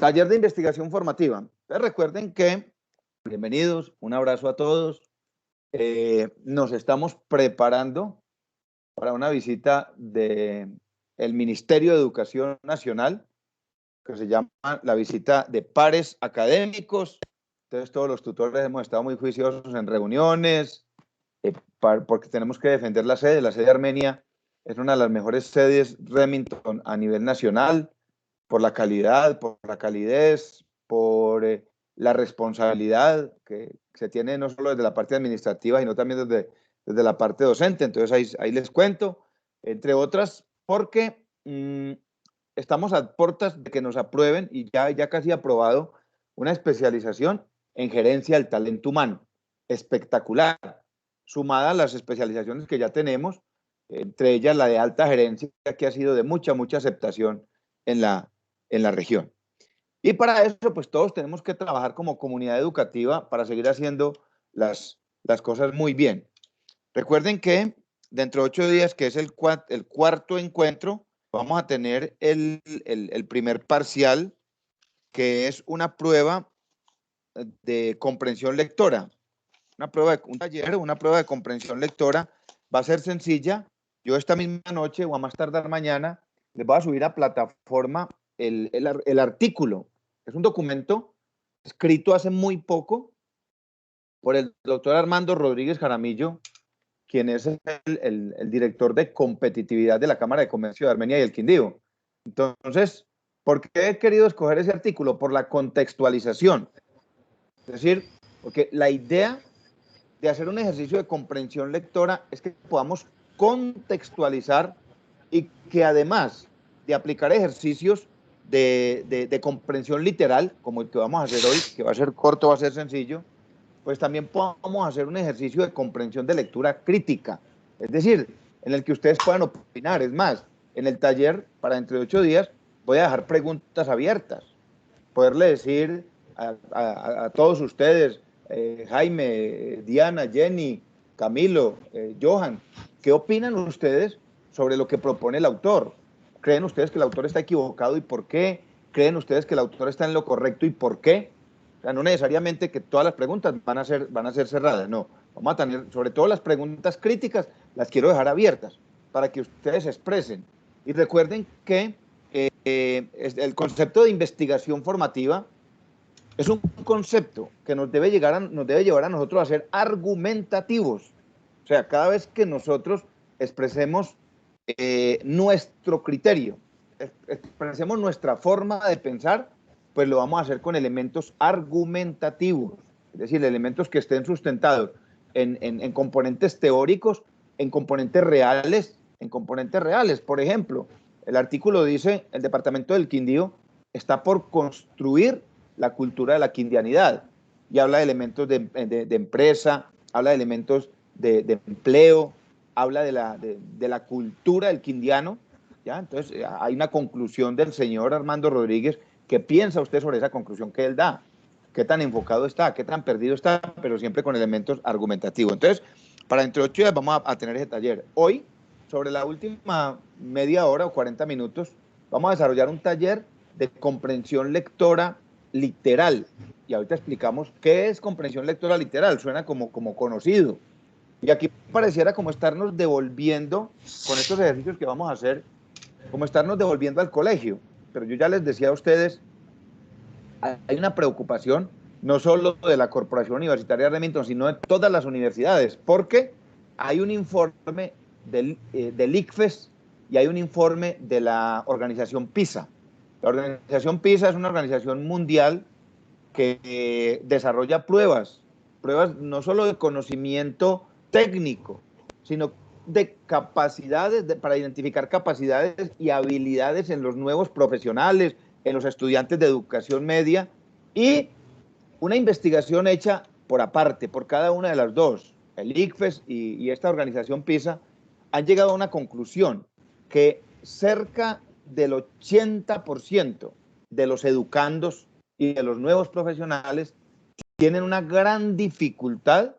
Taller de investigación formativa. Entonces, recuerden que, bienvenidos, un abrazo a todos. Nos estamos preparando para una visita del Ministerio de Educación Nacional, que se llama la visita de pares académicos. Entonces, todos los tutores hemos estado muy juiciosos en reuniones, porque tenemos que defender la sede. La sede de Armenia es una de las mejores sedes Remington a nivel nacional, por la calidad, por la calidez, por la responsabilidad que se tiene no solo desde la parte administrativa, sino también desde la parte docente. Entonces ahí les cuento, entre otras, porque estamos a puertas de que nos aprueben, y ya casi aprobado, una especialización en gerencia del talento humano. Espectacular, sumada a las especializaciones que ya tenemos, entre ellas la de alta gerencia, que ha sido de mucha aceptación en la región. Y para eso, pues todos tenemos que trabajar como comunidad educativa para seguir haciendo las cosas muy bien. Recuerden que dentro de 8 días, que es el cuarto encuentro, vamos a tener el primer parcial, que es una prueba de comprensión lectora. Un taller, una prueba de comprensión lectora. Va a ser sencilla. Yo esta misma noche o a más tardar mañana les voy a subir a plataforma el artículo. Es un documento escrito hace muy poco por el doctor Armando Rodríguez Jaramillo, quien es el director de competitividad de la Cámara de Comercio de Armenia y el Quindío. Entonces, ¿por qué he querido escoger ese artículo? Por la contextualización. Es decir, porque la idea de hacer un ejercicio de comprensión lectora es que podamos contextualizar y que además de aplicar ejercicios de comprensión literal, como el que vamos a hacer hoy, que va a ser corto, va a ser sencillo, pues también podamos hacer un ejercicio de comprensión de lectura crítica, es decir, en el que ustedes puedan opinar. Es más, en el taller, para dentro de 8 días, voy a dejar preguntas abiertas, poderle decir a todos ustedes, Jaime, Diana, Jenny, Camilo, Johan, ¿qué opinan ustedes sobre lo que propone el autor? ¿Creen ustedes que el autor está equivocado y por qué? ¿Creen ustedes que el autor está en lo correcto y por qué? O sea, no necesariamente que todas las preguntas van a ser cerradas, no. Vamos a tener, sobre todo las preguntas críticas, las quiero dejar abiertas para que ustedes se expresen. Y recuerden que el concepto de investigación formativa es un concepto que nos debe llevar a nosotros a ser argumentativos. O sea, cada vez que nosotros expresemos nuestro criterio, expresemos nuestra forma de pensar, pues lo vamos a hacer con elementos argumentativos, es decir, elementos que estén sustentados en componentes teóricos, en componentes reales. Por ejemplo, el artículo dice: el departamento del Quindío está por construir la cultura de la quindianidad, y habla de elementos de empresa, habla de elementos de empleo, habla de la cultura del quindiano, ¿ya? Entonces hay una conclusión del señor Armando Rodríguez. ¿Qué piensa usted sobre esa conclusión que él da? ¿Qué tan enfocado está? ¿Qué tan perdido está? Pero siempre con elementos argumentativos. Entonces, para dentro de 8 días vamos a tener ese taller. Hoy, sobre la última media hora o 40 minutos, vamos a desarrollar un taller de comprensión lectora literal. Y ahorita explicamos qué es comprensión lectora literal. Suena como conocido. Y aquí pareciera como estarnos devolviendo, con estos ejercicios que vamos a hacer, como estarnos devolviendo al colegio. Pero yo ya les decía a ustedes, hay una preocupación no solo de la Corporación Universitaria de Remington, sino de todas las universidades, porque hay un informe del ICFES y hay un informe de la organización PISA. La organización PISA es una organización mundial que desarrolla pruebas no solo de conocimiento técnico, sino de capacidades, para identificar capacidades y habilidades en los nuevos profesionales, en los estudiantes de educación media, y una investigación hecha por aparte, por cada una de las dos. El ICFES y esta organización PISA han llegado a una conclusión, que cerca del 80% de los educandos y de los nuevos profesionales tienen una gran dificultad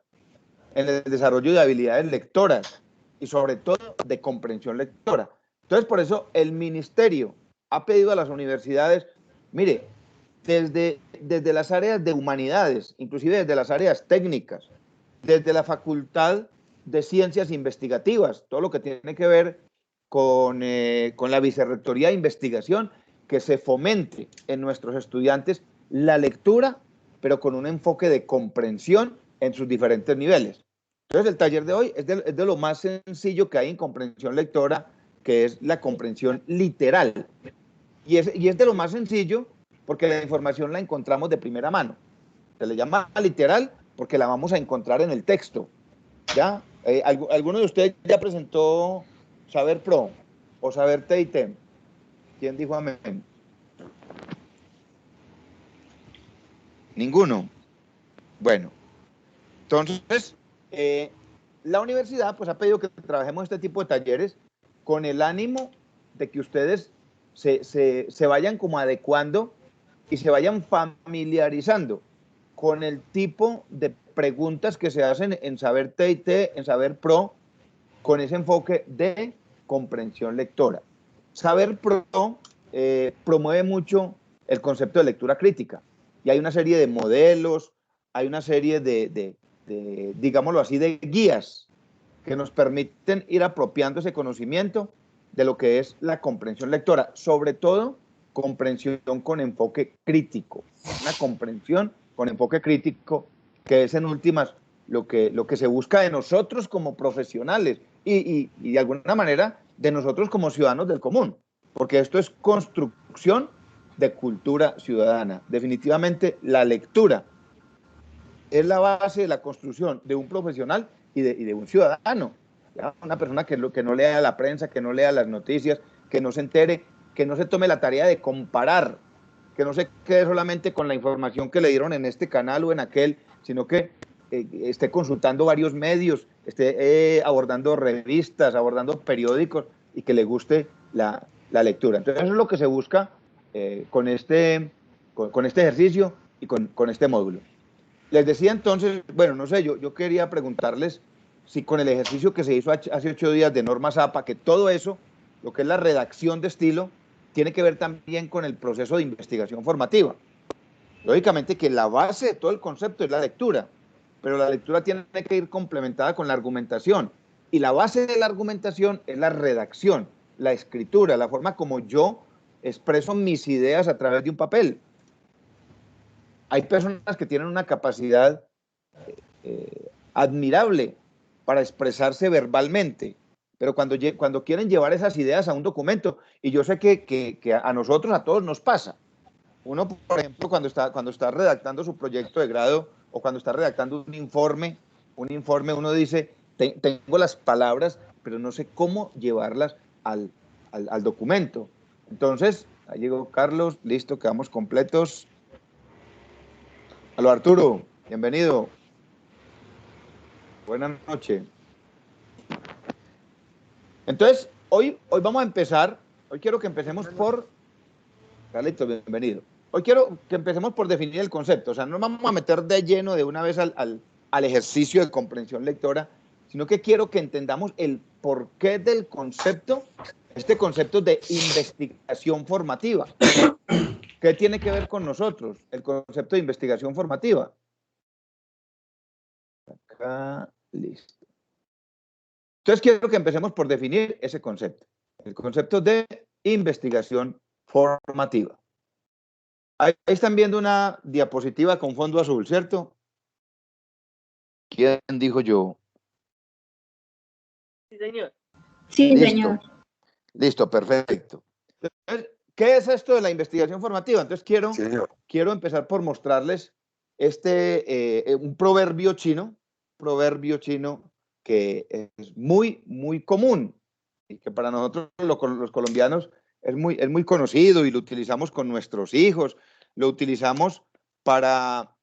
en el desarrollo de habilidades lectoras y sobre todo de comprensión lectora. Entonces, por eso el ministerio ha pedido a las universidades: mire, desde las áreas de humanidades, inclusive desde las áreas técnicas, desde la Facultad de Ciencias Investigativas, todo lo que tiene que ver con la Vicerrectoría de Investigación, que se fomente en nuestros estudiantes la lectura, pero con un enfoque de comprensión en sus diferentes niveles. Entonces, el taller de hoy es de lo más sencillo que hay en comprensión lectora, que es la comprensión literal. Y es de lo más sencillo porque la información la encontramos de primera mano. Se le llama literal porque la vamos a encontrar en el texto. ¿Ya? ¿Alguno de ustedes ya presentó Saber Pro o Saber TIT? ¿Quién dijo amén? Ninguno. Bueno, entonces, la universidad pues ha pedido que trabajemos este tipo de talleres con el ánimo de que ustedes se vayan como adecuando y se vayan familiarizando con el tipo de preguntas que se hacen en Saber TIT, en Saber Pro, con ese enfoque de comprensión lectora. Saber Pro promueve mucho el concepto de lectura crítica y hay una serie de modelos, hay una serie digámoslo así, de guías que nos permiten ir apropiando ese conocimiento de lo que es la comprensión lectora, sobre todo comprensión con enfoque crítico, una comprensión con enfoque crítico que es en últimas lo que se busca de nosotros como profesionales y de alguna manera de nosotros como ciudadanos del común, porque esto es construcción de cultura ciudadana. Definitivamente la lectura es la base de la construcción de un profesional y de un ciudadano. ¿Ya? Una persona que no lea la prensa, que no lea las noticias, que no se entere, que no se tome la tarea de comparar, que no se quede solamente con la información que le dieron en este canal o en aquel, sino que esté consultando varios medios, esté abordando revistas, abordando periódicos y que le guste la lectura. Entonces eso es lo que se busca con este ejercicio y con este módulo. Les decía entonces, bueno, no sé, yo quería preguntarles si con el ejercicio que se hizo hace 8 días de Norma Zapa, que todo eso, lo que es la redacción de estilo, tiene que ver también con el proceso de investigación formativa. Lógicamente que la base de todo el concepto es la lectura, pero la lectura tiene que ir complementada con la argumentación. Y la base de la argumentación es la redacción, la escritura, la forma como yo expreso mis ideas a través de un papel. Hay personas que tienen una capacidad admirable para expresarse verbalmente, pero cuando quieren llevar esas ideas a un documento, y yo sé que a nosotros, a todos nos pasa. Uno, por ejemplo, cuando está redactando su proyecto de grado o cuando está redactando un informe, uno dice, tengo las palabras, pero no sé cómo llevarlas al documento. Entonces, ahí llegó Carlos, listo, quedamos completos. Aló, Arturo, bienvenido. Buenas noches. Entonces, hoy vamos a empezar, hoy quiero que empecemos por, Carlitos, bienvenido. Hoy quiero que empecemos por definir el concepto, o sea, no nos vamos a meter de lleno de una vez al ejercicio de comprensión lectora, sino que quiero que entendamos el porqué del concepto, este concepto de investigación formativa. ¿Qué tiene que ver con nosotros el concepto de investigación formativa? Acá, listo. Entonces quiero que empecemos por definir ese concepto, el concepto de investigación formativa. Ahí están viendo una diapositiva con fondo azul, ¿cierto? ¿Quién dijo yo? Sí, señor. Sí, Listo, señor. listo, perfecto. Entonces, ¿qué es esto de la investigación formativa? Entonces quiero empezar por mostrarles un proverbio chino que es muy, muy común y que para nosotros los colombianos es muy conocido y lo utilizamos con nuestros hijos, lo utilizamos para,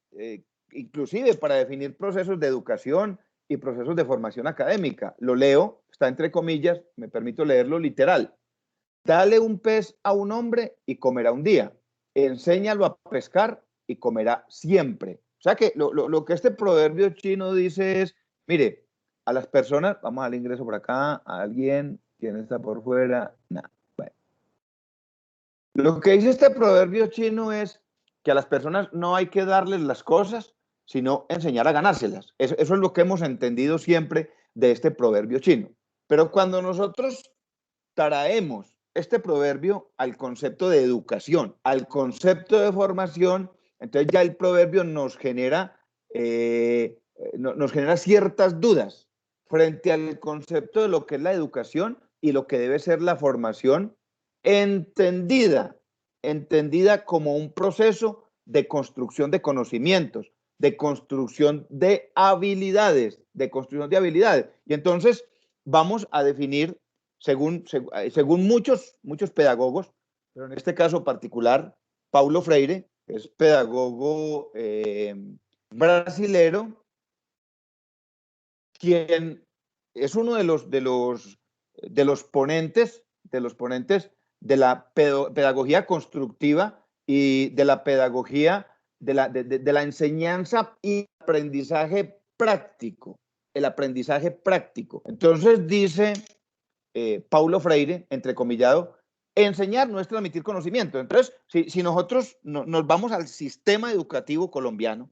inclusive para definir procesos de educación y procesos de formación académica. Lo leo, está entre comillas, me permito leerlo literal. Dale un pez a un hombre y comerá un día. Enséñalo a pescar y comerá siempre. O sea que lo que este proverbio chino dice es, mire, a las personas, vamos al ingreso por acá, a alguien, ¿quién está por fuera? Nah, bueno. Lo que dice este proverbio chino es, que a las personas no hay que darles las cosas, sino enseñar a ganárselas. Eso es lo que hemos entendido siempre de este proverbio chino. Pero cuando nosotros traemos este proverbio al concepto de educación, al concepto de formación, entonces ya el proverbio nos genera ciertas dudas frente al concepto de lo que es la educación y lo que debe ser la formación entendida, entendida como un proceso de construcción de conocimientos, de construcción de habilidades, de construcción de habilidades. Y entonces vamos a definir según muchos pedagogos, pero en este caso particular, Paulo Freire, que es pedagogo brasilero, quien es uno de los ponentes de la pedagogía constructiva y de la pedagogía de la enseñanza y aprendizaje práctico, el aprendizaje práctico. Entonces dice Paulo Freire, entrecomillado, enseñar no es transmitir conocimiento. Entonces, si nosotros nos vamos al sistema educativo colombiano,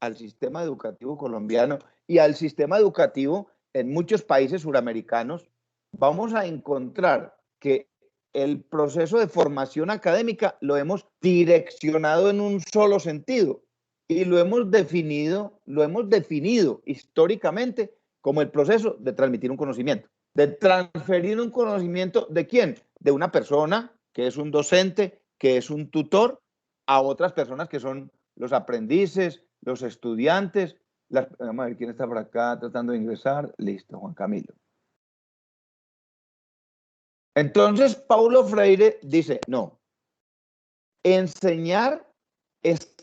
y al sistema educativo en muchos países suramericanos, vamos a encontrar que el proceso de formación académica lo hemos direccionado en un solo sentido y lo hemos definido históricamente como el proceso de transmitir un conocimiento, de transferir un conocimiento ¿de quién? De una persona que es un docente, que es un tutor, a otras personas que son los aprendices, los estudiantes. Vamos a ver quién está por acá tratando de ingresar. Listo, Juan Camilo. Entonces, Paulo Freire dice, no, enseñar es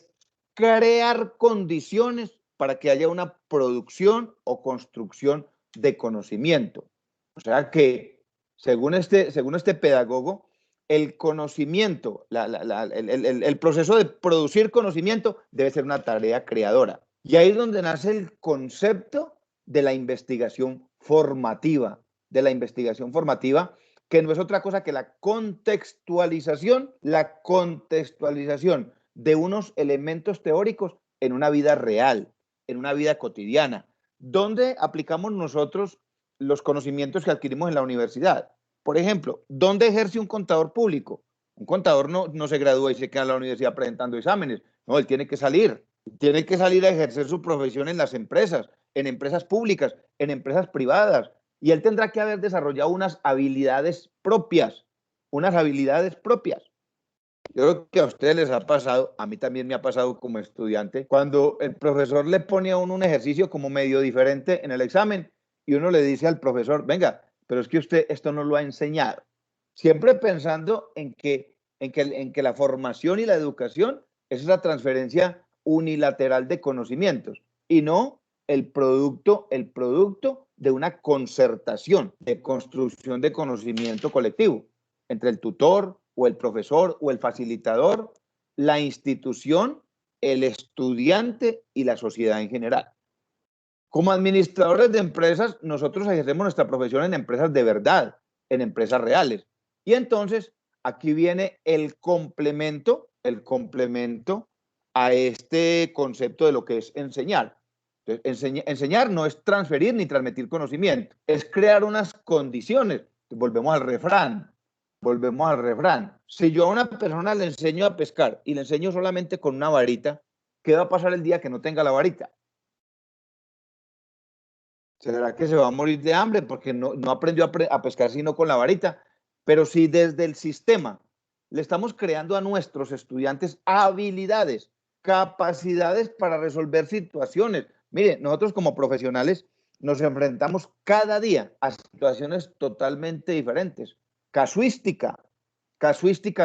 crear condiciones para que haya una producción o construcción de conocimiento. O sea que, según este pedagogo, el conocimiento, el proceso de producir conocimiento debe ser una tarea creadora. Y ahí es donde nace el concepto de la investigación formativa, que no es otra cosa que la contextualización de unos elementos teóricos en una vida real, en una vida cotidiana, donde aplicamos nosotros los conocimientos que adquirimos en la universidad. Por ejemplo, ¿dónde ejerce un contador público? Un contador no se gradúa y se queda en la universidad presentando exámenes. No, él tiene que salir a ejercer su profesión en las empresas, en empresas públicas, en empresas privadas, y él tendrá que haber desarrollado unas habilidades propias. Yo creo que a ustedes les ha pasado, a mí también me ha pasado como estudiante, cuando el profesor le pone a uno un ejercicio como medio diferente en el examen y uno le dice al profesor, venga, pero es que usted esto no lo ha enseñado. Siempre pensando en que la formación y la educación es esa transferencia unilateral de conocimientos y no el producto de una concertación, de construcción de conocimiento colectivo entre el tutor o el profesor o el facilitador, la institución, el estudiante y la sociedad en general. Como administradores de empresas, nosotros ejercemos nuestra profesión en empresas de verdad, en empresas reales. Y entonces aquí viene el complemento a este concepto de lo que es enseñar. Entonces, enseñar no es transferir ni transmitir conocimiento, es crear unas condiciones. Volvemos al refrán. Si yo a una persona le enseño a pescar y le enseño solamente con una varita, ¿qué va a pasar el día que no tenga la varita? ¿Será que se va a morir de hambre porque no aprendió a pescar sino con la varita? Pero si desde el sistema le estamos creando a nuestros estudiantes habilidades, capacidades para resolver situaciones. Mire, nosotros como profesionales nos enfrentamos cada día a situaciones totalmente diferentes. Casuística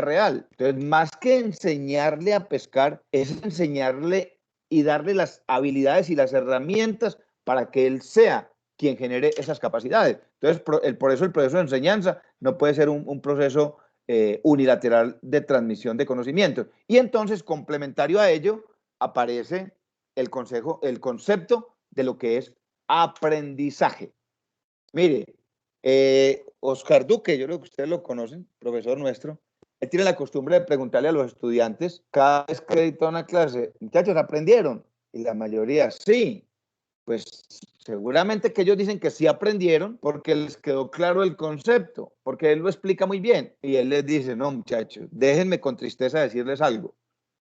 real. Entonces, más que enseñarle a pescar, es enseñarle y darle las habilidades y las herramientas para que él sea quien genere esas capacidades. Entonces, por eso el proceso de enseñanza no puede ser un proceso unilateral de transmisión de conocimientos. Y entonces, complementario a ello, aparece el concepto de lo que es aprendizaje. Mire, Oscar Duque, yo creo que ustedes lo conocen, profesor nuestro, él tiene la costumbre de preguntarle a los estudiantes cada vez que edita una clase, muchachos, ¿aprendieron? Y la mayoría, sí. Pues seguramente que ellos dicen que sí aprendieron porque les quedó claro el concepto, porque él lo explica muy bien. Y él les dice, no, muchachos, déjenme con tristeza decirles algo.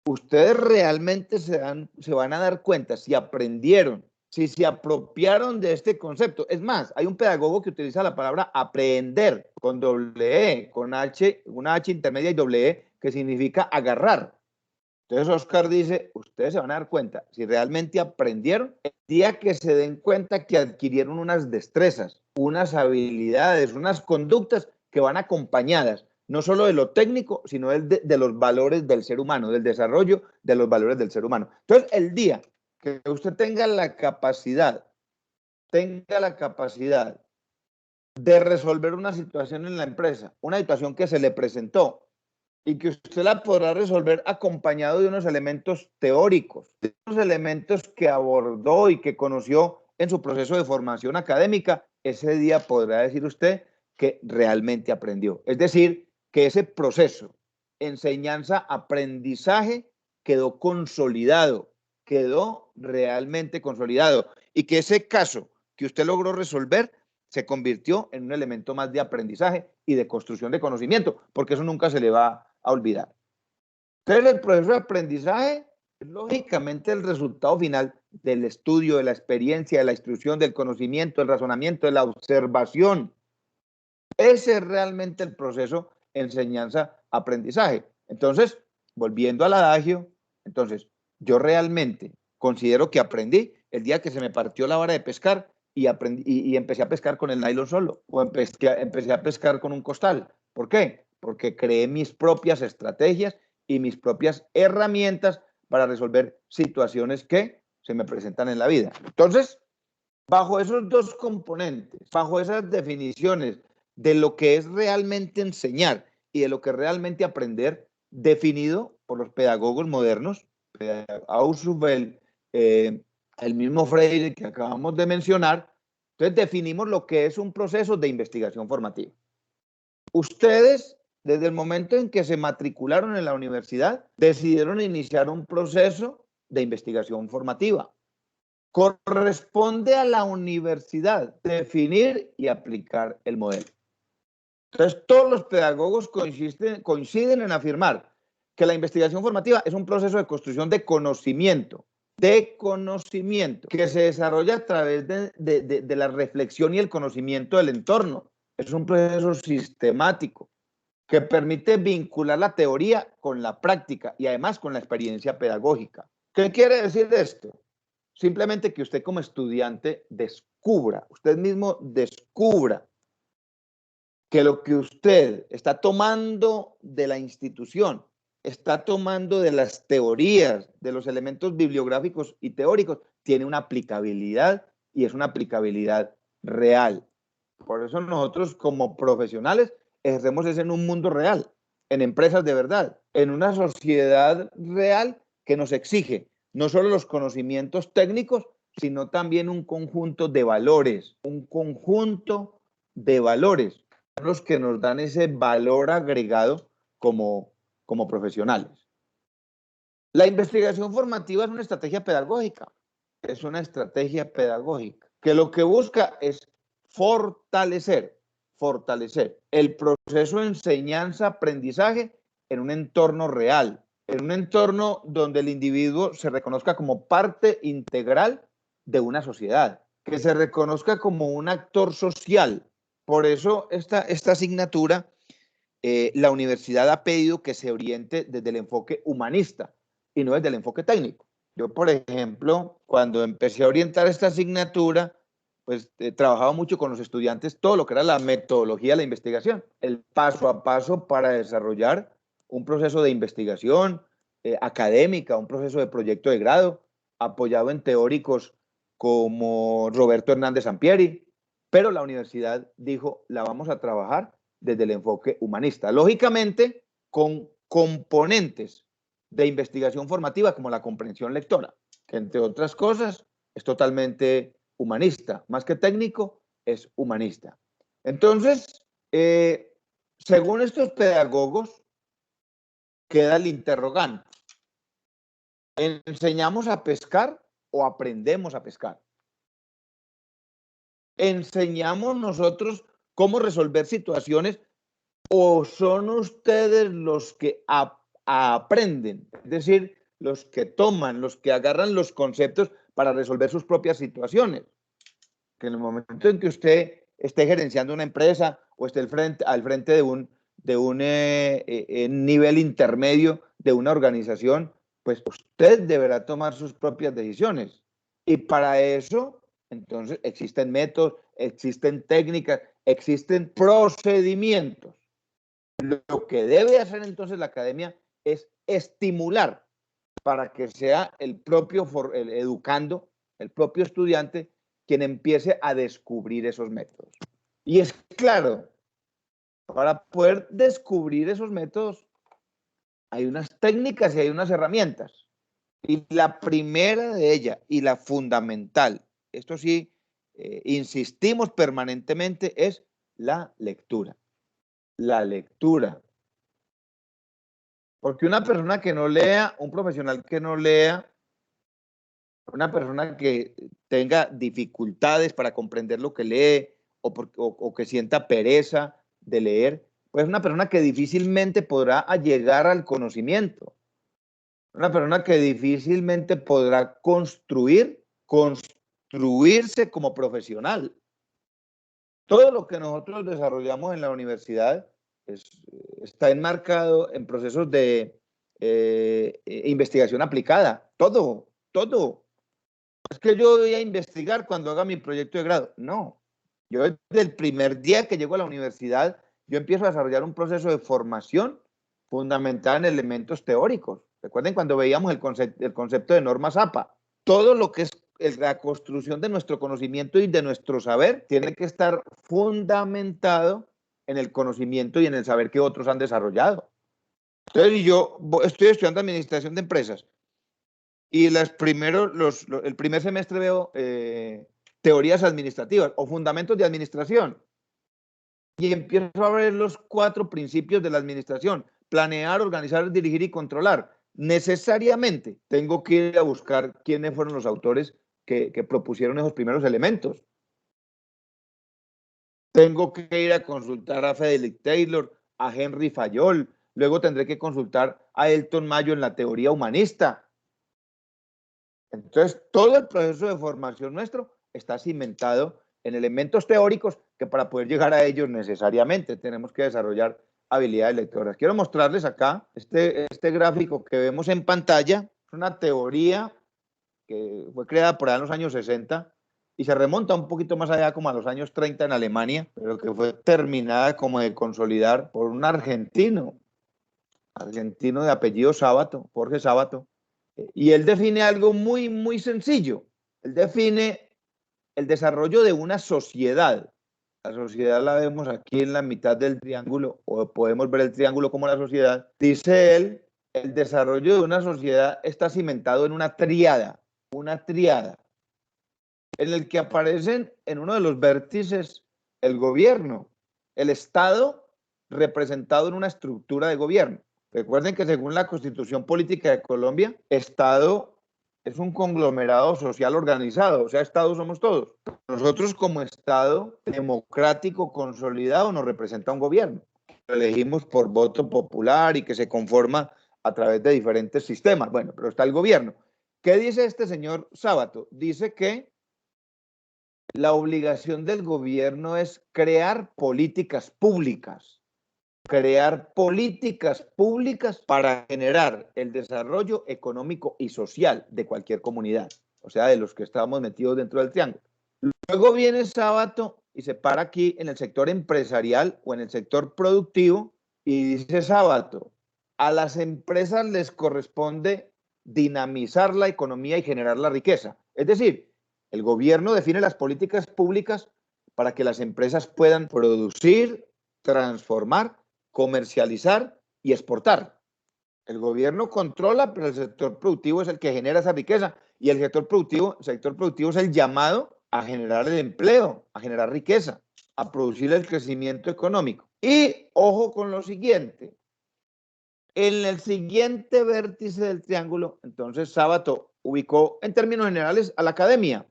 Ustedes realmente se van a dar cuenta si aprendieron, si se apropiaron de este concepto. Es más, hay un pedagogo que utiliza la palabra aprender con doble E, con H, una H intermedia y doble E, que significa agarrar. Entonces Oscar dice, ustedes se van a dar cuenta si realmente aprendieron el día que se den cuenta que adquirieron unas destrezas, unas habilidades, unas conductas que van acompañadas no solo de lo técnico, sino de los valores del ser humano, del desarrollo de los valores del ser humano. Entonces, el día que usted tenga la capacidad de resolver una situación en la empresa, una situación que se le presentó, y que usted la podrá resolver acompañado de unos elementos teóricos, de unos elementos que abordó y que conoció en su proceso de formación académica, ese día podrá decir usted que realmente aprendió. Es decir, que ese proceso, enseñanza-aprendizaje, quedó consolidado, quedó realmente consolidado y que ese caso que usted logró resolver se convirtió en un elemento más de aprendizaje y de construcción de conocimiento, porque eso nunca se le va a olvidar. Entonces, el proceso de aprendizaje es lógicamente el resultado final del estudio, de la experiencia, de la instrucción, del conocimiento, del razonamiento, de la observación. Ese es realmente el proceso enseñanza-aprendizaje. Entonces, volviendo al adagio, entonces, yo realmente considero que aprendí el día que se me partió la vara de pescar y empecé a pescar con el nylon solo, o empecé a pescar con un costal. ¿Por qué? Porque creé mis propias estrategias y mis propias herramientas para resolver situaciones que se me presentan en la vida. Entonces, bajo esos dos componentes, bajo esas definiciones de lo que es realmente enseñar y de lo que es realmente aprender, definido por los pedagogos modernos, Ausubel, el mismo Freire que acabamos de mencionar, entonces definimos lo que es un proceso de investigación formativa. Ustedes, desde el momento en que se matricularon en la universidad, decidieron iniciar un proceso de investigación formativa. Corresponde a la universidad definir y aplicar el modelo. Entonces, todos los pedagogos coinciden en afirmar que la investigación formativa es un proceso de construcción de conocimiento que se desarrolla a través de la reflexión y el conocimiento del entorno. Es un proceso sistemático que permite vincular la teoría con la práctica y además con la experiencia pedagógica. ¿Qué quiere decir esto? Simplemente que usted como estudiante descubra, usted mismo descubra que lo que usted está tomando de la institución, está tomando de las teorías, de los elementos bibliográficos y teóricos, tiene una aplicabilidad y es una aplicabilidad real. Por eso nosotros como profesionales ejercemos eso en un mundo real, en empresas de verdad, en una sociedad real que nos exige no solo los conocimientos técnicos, sino también un conjunto de valores, los que nos dan ese valor agregado como profesionales. La investigación formativa es una estrategia pedagógica, que lo que busca es fortalecer el proceso de enseñanza-aprendizaje en un entorno real, en un entorno donde el individuo se reconozca como parte integral de una sociedad, que se reconozca como un actor social. Por eso esta asignatura, la universidad ha pedido que se oriente desde el enfoque humanista y no desde el enfoque técnico. Yo, por ejemplo, cuando empecé a orientar esta asignatura, pues trabajaba mucho con los estudiantes todo lo que era la metodología de la investigación, el paso a paso para desarrollar un proceso de investigación académica, un proceso de proyecto de grado, apoyado en teóricos como Roberto Hernández Sampieri, pero la universidad dijo, la vamos a trabajar desde el enfoque humanista, lógicamente con componentes de investigación formativa como la comprensión lectora, que entre otras cosas es totalmente humanista, más que técnico, es humanista. Entonces, según estos pedagogos, queda el interrogante. ¿Enseñamos a pescar o aprendemos a pescar? ¿Enseñamos nosotros cómo resolver situaciones o son ustedes los que aprenden? Es decir, los que toman, los que agarran los conceptos para resolver sus propias situaciones. Que en el momento en que usted esté gerenciando una empresa o esté al frente de un nivel intermedio de una organización, pues usted deberá tomar sus propias decisiones. Y para eso, entonces, existen métodos, existen técnicas, existen procedimientos. Lo que debe hacer entonces la academia es estimular para que sea el propio el educando, el propio estudiante, quien empiece a descubrir esos métodos. Y es claro, para poder descubrir esos métodos hay unas técnicas y hay unas herramientas. Y la primera de ellas, y la fundamental, esto sí, insistimos permanentemente, es la lectura. La lectura. Porque una persona que no lea, un profesional que no lea, una persona que tenga dificultades para comprender lo que lee o que sienta pereza de leer, pues es una persona que difícilmente podrá llegar al conocimiento. Una persona que difícilmente podrá construirse como profesional. Todo lo que nosotros desarrollamos en la universidad está enmarcado en procesos de investigación aplicada. Todo, todo. Es que yo voy a investigar cuando haga mi proyecto de grado. No. Yo desde el primer día que llego a la universidad, yo empiezo a desarrollar un proceso de formación fundamental en elementos teóricos. Recuerden cuando veíamos el concepto de norma Zappa. Todo lo que es la construcción de nuestro conocimiento y de nuestro saber tiene que estar fundamentado en el conocimiento y en el saber que otros han desarrollado. Entonces, yo estoy estudiando administración de empresas y el primer semestre veo teorías administrativas o fundamentos de administración. Y empiezo a ver los 4 principios de la administración: planear, organizar, dirigir y controlar. Necesariamente tengo que ir a buscar quiénes fueron los autores que propusieron esos primeros elementos. Tengo que ir a consultar a Frederick Taylor, a Henry Fayol, luego tendré que consultar a Elton Mayo en la teoría humanista. Entonces, todo el proceso de formación nuestro está cimentado en elementos teóricos que para poder llegar a ellos necesariamente tenemos que desarrollar habilidades lectoras. Quiero mostrarles acá este gráfico que vemos en pantalla. Es una teoría que fue creada por allá en los años 60 y se remonta un poquito más allá como a los años 30 en Alemania, pero que fue terminada como de consolidar por un argentino de apellido Sábato, Jorge Sábato. Y él define algo muy, muy sencillo. Él define el desarrollo de una sociedad. La sociedad la vemos aquí en la mitad del triángulo, o podemos ver el triángulo como la sociedad. Dice él, el desarrollo de una sociedad está cimentado en una tríada, en el que aparecen en uno de los vértices el gobierno, el Estado representado en una estructura de gobierno. Recuerden que según la Constitución Política de Colombia, Estado es un conglomerado social organizado, o sea, Estado somos todos. Nosotros como Estado democrático consolidado nos representa un gobierno. Lo elegimos por voto popular y que se conforma a través de diferentes sistemas. Bueno, pero está el gobierno. ¿Qué dice este señor Sábato? Dice que la obligación del gobierno es crear políticas públicas para generar el desarrollo económico y social de cualquier comunidad, o sea, de los que estamos metidos dentro del triángulo. Luego viene Sábato y se para aquí en el sector empresarial o en el sector productivo y dice Sábato, a las empresas les corresponde dinamizar la economía y generar la riqueza. Es decir, el gobierno define las políticas públicas para que las empresas puedan producir, transformar, comercializar y exportar. El gobierno controla, pero el sector productivo es el que genera esa riqueza y el sector productivo es el llamado a generar el empleo, a generar riqueza, a producir el crecimiento económico. Y ojo con lo siguiente, En el siguiente vértice del triángulo, entonces Sábato ubicó en términos generales a la academia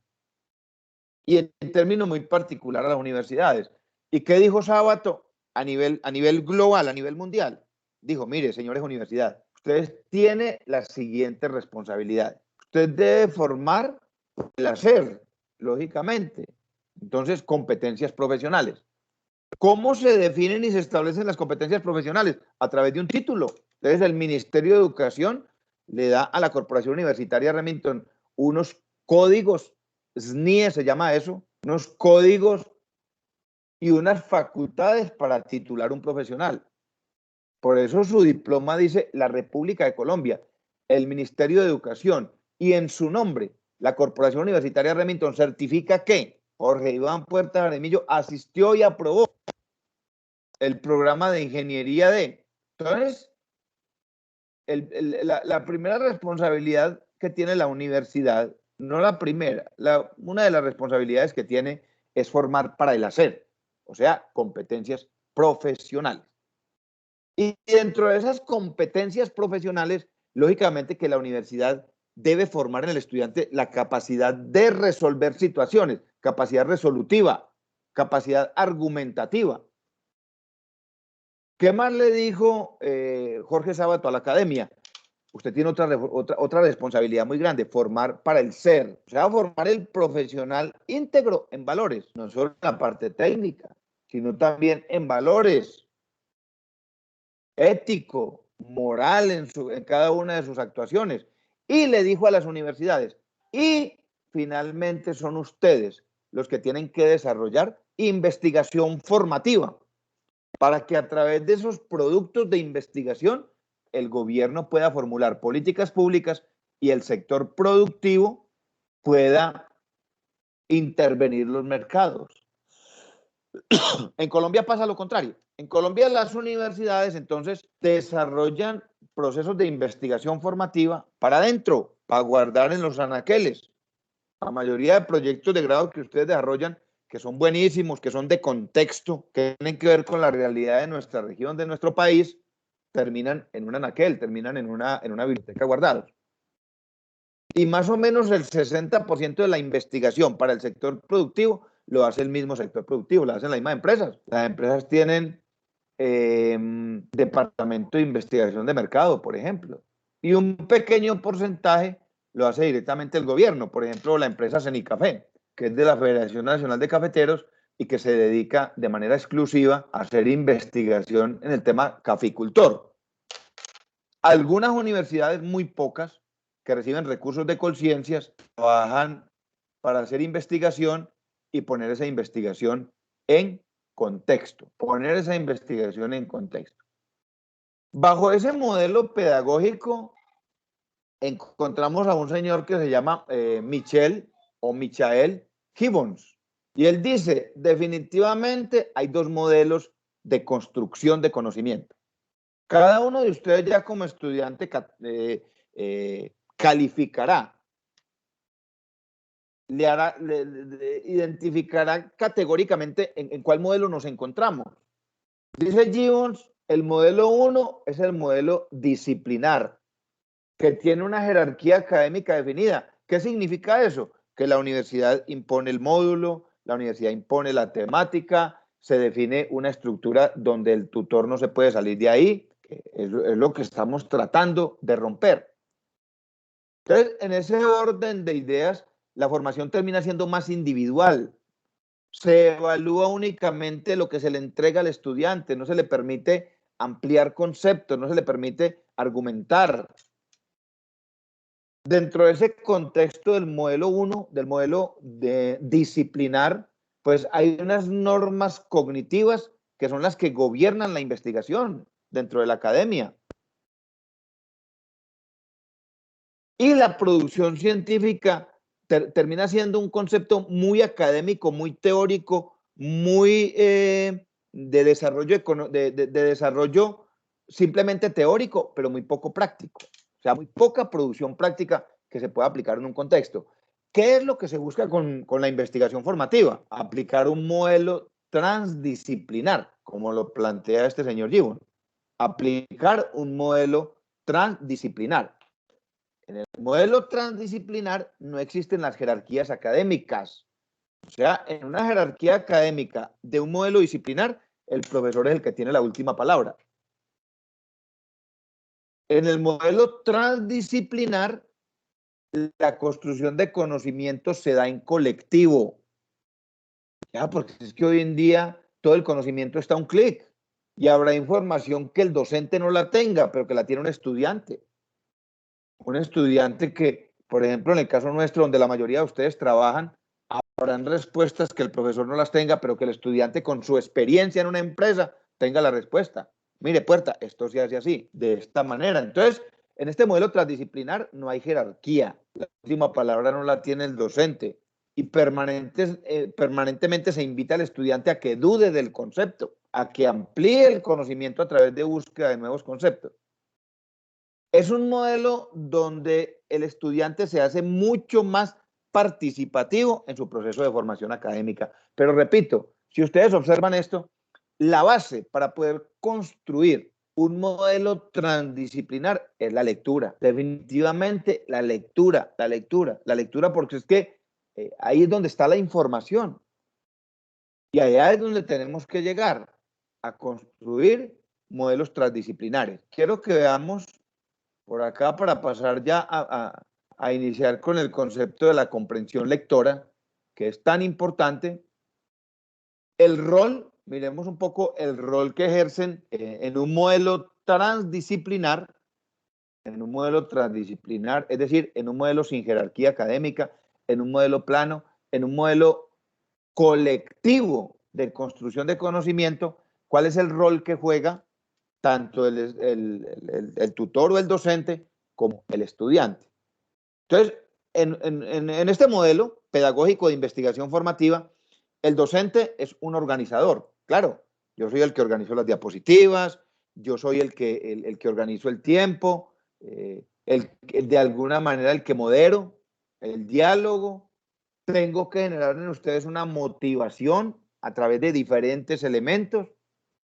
y en términos muy particular a las universidades. ¿Y qué dijo Sábato a nivel global, a nivel mundial? Dijo, mire, señores universidades, ustedes tienen las siguientes responsabilidades. Usted debe formar el hacer, lógicamente. Entonces, competencias profesionales. ¿Cómo se definen y se establecen las competencias profesionales? A través de un título. Entonces, el Ministerio de Educación le da a la Corporación Universitaria Remington unos códigos, SNIE se llama eso, unos códigos y unas facultades para titular un profesional. Por eso su diploma dice la República de Colombia, el Ministerio de Educación y en su nombre, la Corporación Universitaria Remington certifica que Jorge Iván Puerta Jaramillo asistió y aprobó el programa de ingeniería de. Entonces, la primera responsabilidad que tiene la universidad, no la primera, una de las responsabilidades que tiene es formar para el hacer, o sea, competencias profesionales. Y dentro de esas competencias profesionales, lógicamente que la universidad debe formar en el estudiante la capacidad de resolver situaciones, capacidad resolutiva, capacidad argumentativa. ¿Qué más le dijo Jorge Sábato a la academia? Usted tiene otra responsabilidad muy grande, formar para el ser, o sea, formar el profesional íntegro en valores, no solo en la parte técnica, sino también en valores, ético, moral en cada una de sus actuaciones. Y le dijo a las universidades, y finalmente son ustedes los que tienen que desarrollar investigación formativa para que a través de esos productos de investigación el gobierno pueda formular políticas públicas y el sector productivo pueda intervenir los mercados. En Colombia pasa lo contrario. En Colombia las universidades entonces desarrollan procesos de investigación formativa para adentro, para guardar en los anaqueles. La mayoría de proyectos de grado que ustedes desarrollan, que son buenísimos, que son de contexto, que tienen que ver con la realidad de nuestra región, de nuestro país, terminan en un anaquel, terminan en una biblioteca guardados. Y más o menos el 60% de la investigación para el sector productivo lo hace el mismo sector productivo, lo hacen las mismas empresas. Las empresas tienen departamento de investigación de mercado, por ejemplo, y un pequeño porcentaje lo hace directamente el gobierno, por ejemplo, la empresa Cenicafé, que es de la Federación Nacional de Cafeteros y que se dedica de manera exclusiva a hacer investigación en el tema caficultor. Algunas universidades, muy pocas, que reciben recursos de Colciencias, trabajan para hacer investigación y poner esa investigación en contexto, poner esa investigación en contexto. Bajo ese modelo pedagógico encontramos a un señor que se llama Michael Gibbons, y él dice, definitivamente hay dos modelos de construcción de conocimiento. Cada uno de ustedes ya como estudiante calificará, le identificará categóricamente en cuál modelo nos encontramos. Dice Gibbons, el modelo 1 es el modelo disciplinar, que tiene una jerarquía académica definida. ¿Qué significa eso? Que la universidad impone el módulo, la universidad impone la temática, se define una estructura donde el tutor no se puede salir de ahí, que es lo que estamos tratando de romper. Entonces, en ese orden de ideas, la formación termina siendo más individual. Se evalúa únicamente lo que se le entrega al estudiante, no se le permite ampliar conceptos, no se le permite argumentar. Dentro de ese contexto del modelo 1, del modelo de disciplinar, pues hay unas normas cognitivas que son las que gobiernan la investigación dentro de la academia. Y la producción científica termina siendo un concepto muy académico, muy teórico, muy de desarrollo simplemente teórico, pero muy poco práctico. O sea, muy poca producción práctica que se pueda aplicar en un contexto. ¿Qué es lo que se busca con la investigación formativa? Aplicar un modelo transdisciplinar, como lo plantea este señor Gibbon. aplicar un modelo transdisciplinar. En el modelo transdisciplinar no existen las jerarquías académicas. O sea, en una jerarquía académica de un modelo disciplinar, el profesor es el que tiene la última palabra. En el modelo transdisciplinar, la construcción de conocimientos se da en colectivo. Ya, porque es que hoy en día todo el conocimiento está a un clic y habrá información que el docente no la tenga, pero que la tiene un estudiante. Un estudiante que, por ejemplo, en el caso nuestro, donde la mayoría de ustedes trabajan, habrán respuestas que el profesor no las tenga, pero que el estudiante con su experiencia en una empresa tenga la respuesta. Mire, Puerta, esto se hace así, de esta manera. Entonces, en este modelo transdisciplinar no hay jerarquía. La última palabra no la tiene el docente. Y permanentemente se invita al estudiante a que dude del concepto, a que amplíe el conocimiento a través de búsqueda de nuevos conceptos. Es un modelo donde el estudiante se hace mucho más participativo en su proceso de formación académica. Pero repito, si ustedes observan esto, la base para poder construir un modelo transdisciplinar es la lectura. Definitivamente la lectura, porque es que ahí es donde está la información. Y allá es donde tenemos que llegar a construir modelos transdisciplinares. Quiero que veamos por acá para pasar ya a iniciar con el concepto de la comprensión lectora, que es tan importante. El rol, miremos un poco el rol que ejercen en un modelo transdisciplinar, es decir, en un modelo sin jerarquía académica, en un modelo plano, en un modelo colectivo de construcción de conocimiento. ¿Cuál es el rol que juega tanto el tutor o el docente como el estudiante? Entonces, en este modelo pedagógico de investigación formativa, el docente es un organizador. Claro, yo soy el que organizo las diapositivas, yo soy el que organizo el tiempo, de alguna manera el que modero el diálogo. Tengo que generar en ustedes una motivación a través de diferentes elementos.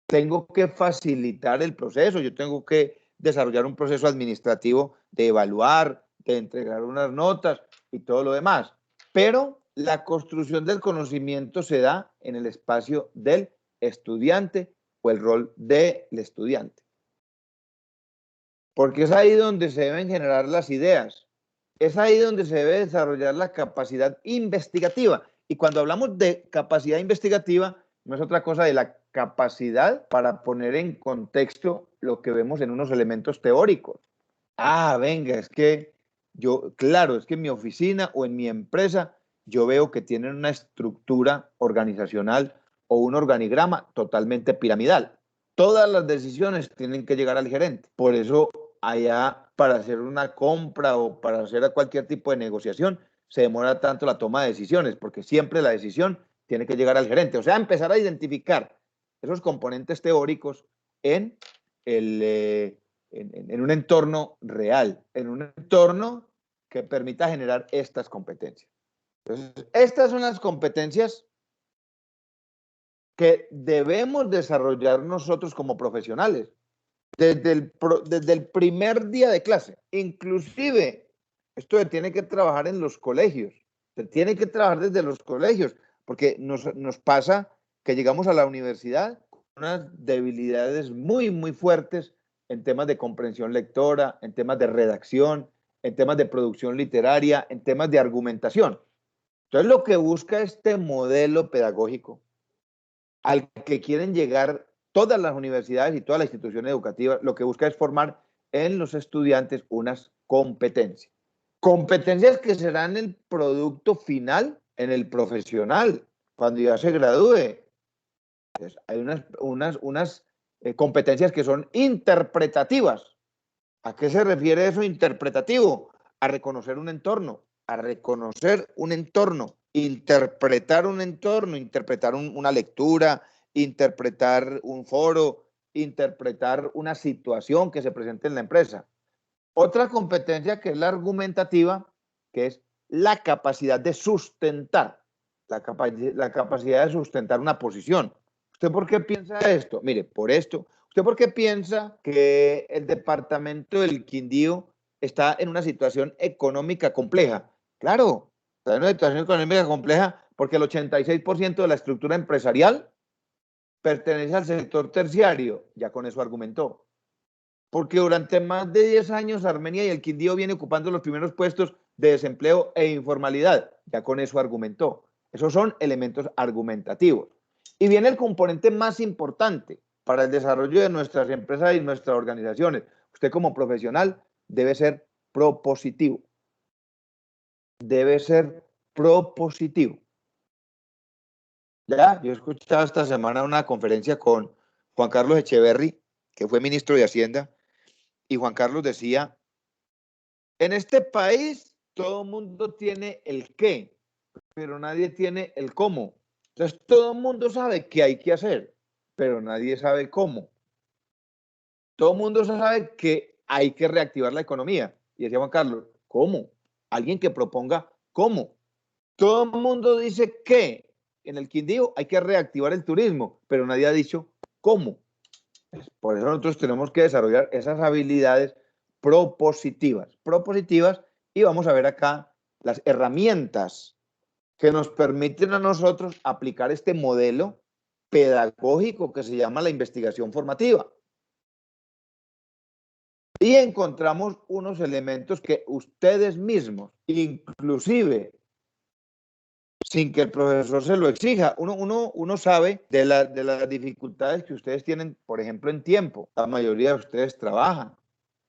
Tengo que facilitar el proceso, yo tengo que desarrollar un proceso administrativo de evaluar, de entregar unas notas y todo lo demás. Pero la construcción del conocimiento se da en el espacio del estudiante o el rol del estudiante. Porque es ahí donde se deben generar las ideas, es ahí donde se debe desarrollar la capacidad investigativa. Y cuando hablamos de capacidad investigativa, no es otra cosa de la capacidad para poner en contexto lo que vemos en unos elementos teóricos. Ah, venga, es que claro, es que en mi oficina o en mi empresa yo veo que tienen una estructura organizacional o un organigrama totalmente piramidal. Todas las decisiones tienen que llegar al gerente. Por eso allá, para hacer una compra o para hacer cualquier tipo de negociación, se demora tanto la toma de decisiones, porque siempre la decisión tiene que llegar al gerente. O sea, empezar a identificar esos componentes teóricos en un entorno real, en un entorno que permita generar estas competencias. Entonces, estas son las competencias que debemos desarrollar nosotros como profesionales desde el primer día de clase. Inclusive, esto se tiene que trabajar en los colegios, se tiene que trabajar desde los colegios, porque nos pasa que llegamos a la universidad con unas debilidades muy, muy fuertes en temas de comprensión lectora, en temas de redacción, en temas de producción literaria, en temas de argumentación. Entonces, lo que busca este modelo pedagógico al que quieren llegar todas las universidades y todas las instituciones educativas, lo que busca es formar en los estudiantes unas competencias. Competencias que serán el producto final en el profesional, cuando ya se gradúe. Entonces, hay unas competencias que son interpretativas. ¿A qué se refiere eso interpretativo? A reconocer un entorno, interpretar un entorno, interpretar una lectura, interpretar un foro, interpretar una situación que se presente en la empresa. Otra competencia que es la argumentativa, que es la capacidad de sustentar, la capacidad de sustentar una posición. ¿Usted por qué piensa esto? Mire, por esto. ¿Usted por qué piensa que el departamento del Quindío está en una situación económica compleja? Claro, está en una situación económica compleja porque el 86% de la estructura empresarial pertenece al sector terciario. Ya con eso argumentó. Porque durante más de 10 años Armenia y el Quindío viene ocupando los primeros puestos de desempleo e informalidad. Ya con eso argumentó. Esos son elementos argumentativos. Y viene el componente más importante para el desarrollo de nuestras empresas y nuestras organizaciones. Usted como profesional debe ser propositivo. Debe ser propositivo. Ya, yo he escuchado esta semana una conferencia con Juan Carlos Echeverry, que fue ministro de Hacienda, y Juan Carlos decía, en este país todo el mundo tiene el qué, pero nadie tiene el cómo. Entonces todo el mundo sabe qué hay que hacer, pero nadie sabe cómo. Todo el mundo sabe que hay que reactivar la economía. Y decía Juan Carlos, ¿cómo? Alguien que proponga cómo. Todo el mundo dice que en el Quindío hay que reactivar el turismo, pero nadie ha dicho cómo. Por eso nosotros tenemos que desarrollar esas habilidades propositivas, y vamos a ver acá las herramientas que nos permiten a nosotros aplicar este modelo pedagógico que se llama la investigación formativa. Y encontramos unos elementos que ustedes mismos, inclusive sin que el profesor se lo exija, uno sabe de las dificultades que ustedes tienen, por ejemplo, en tiempo. La mayoría de ustedes trabajan.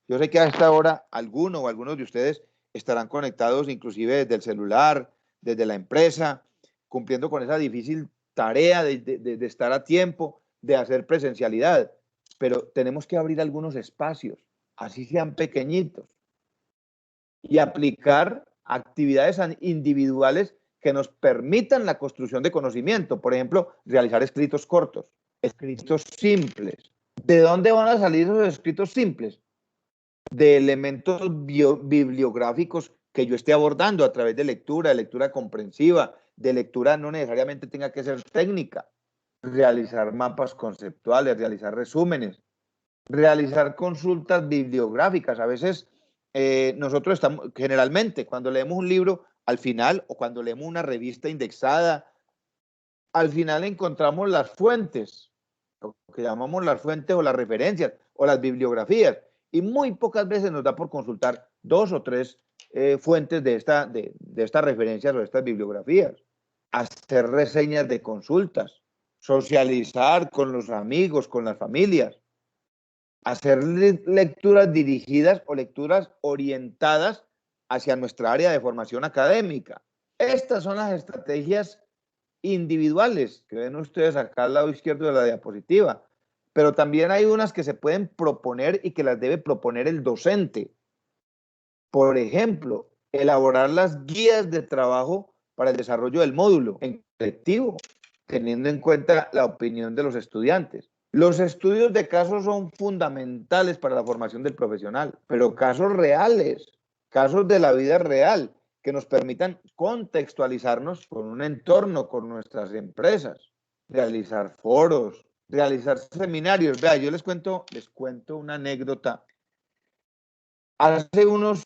Yo sé que a esta hora alguno o algunos de ustedes estarán conectados inclusive desde el celular, desde la empresa, cumpliendo con esa difícil tarea de estar a tiempo, de hacer presencialidad. Pero tenemos que abrir algunos espacios, así sean pequeñitos, y aplicar actividades individuales que nos permitan la construcción de conocimiento. Por ejemplo, realizar escritos cortos, escritos simples. ¿De dónde van a salir esos escritos simples? De elementos bibliográficos que yo esté abordando a través de lectura comprensiva, de lectura no necesariamente tenga que ser técnica, realizar mapas conceptuales, realizar resúmenes, realizar consultas bibliográficas. A veces nosotros estamos, generalmente, cuando leemos un libro, al final, o cuando leemos una revista indexada, al final encontramos las fuentes, lo que llamamos las fuentes o las referencias o las bibliografías, y muy pocas veces nos da por consultar 2 o 3 fuentes de estas referencias o de estas bibliografías. Hacer reseñas de consultas, socializar con los amigos, con las familias, hacer lecturas dirigidas o lecturas orientadas hacia nuestra área de formación académica. Estas son las estrategias individuales que ven ustedes acá al lado izquierdo de la diapositiva, pero también hay unas que se pueden proponer y que las debe proponer el docente. Por ejemplo, elaborar las guías de trabajo para el desarrollo del módulo en colectivo, teniendo en cuenta la opinión de los estudiantes. Los estudios de casos son fundamentales para la formación del profesional, pero casos reales, casos de la vida real, que nos permitan contextualizarnos con un entorno, con nuestras empresas, realizar foros, realizar seminarios. Vea, yo les cuento una anécdota. Hace unos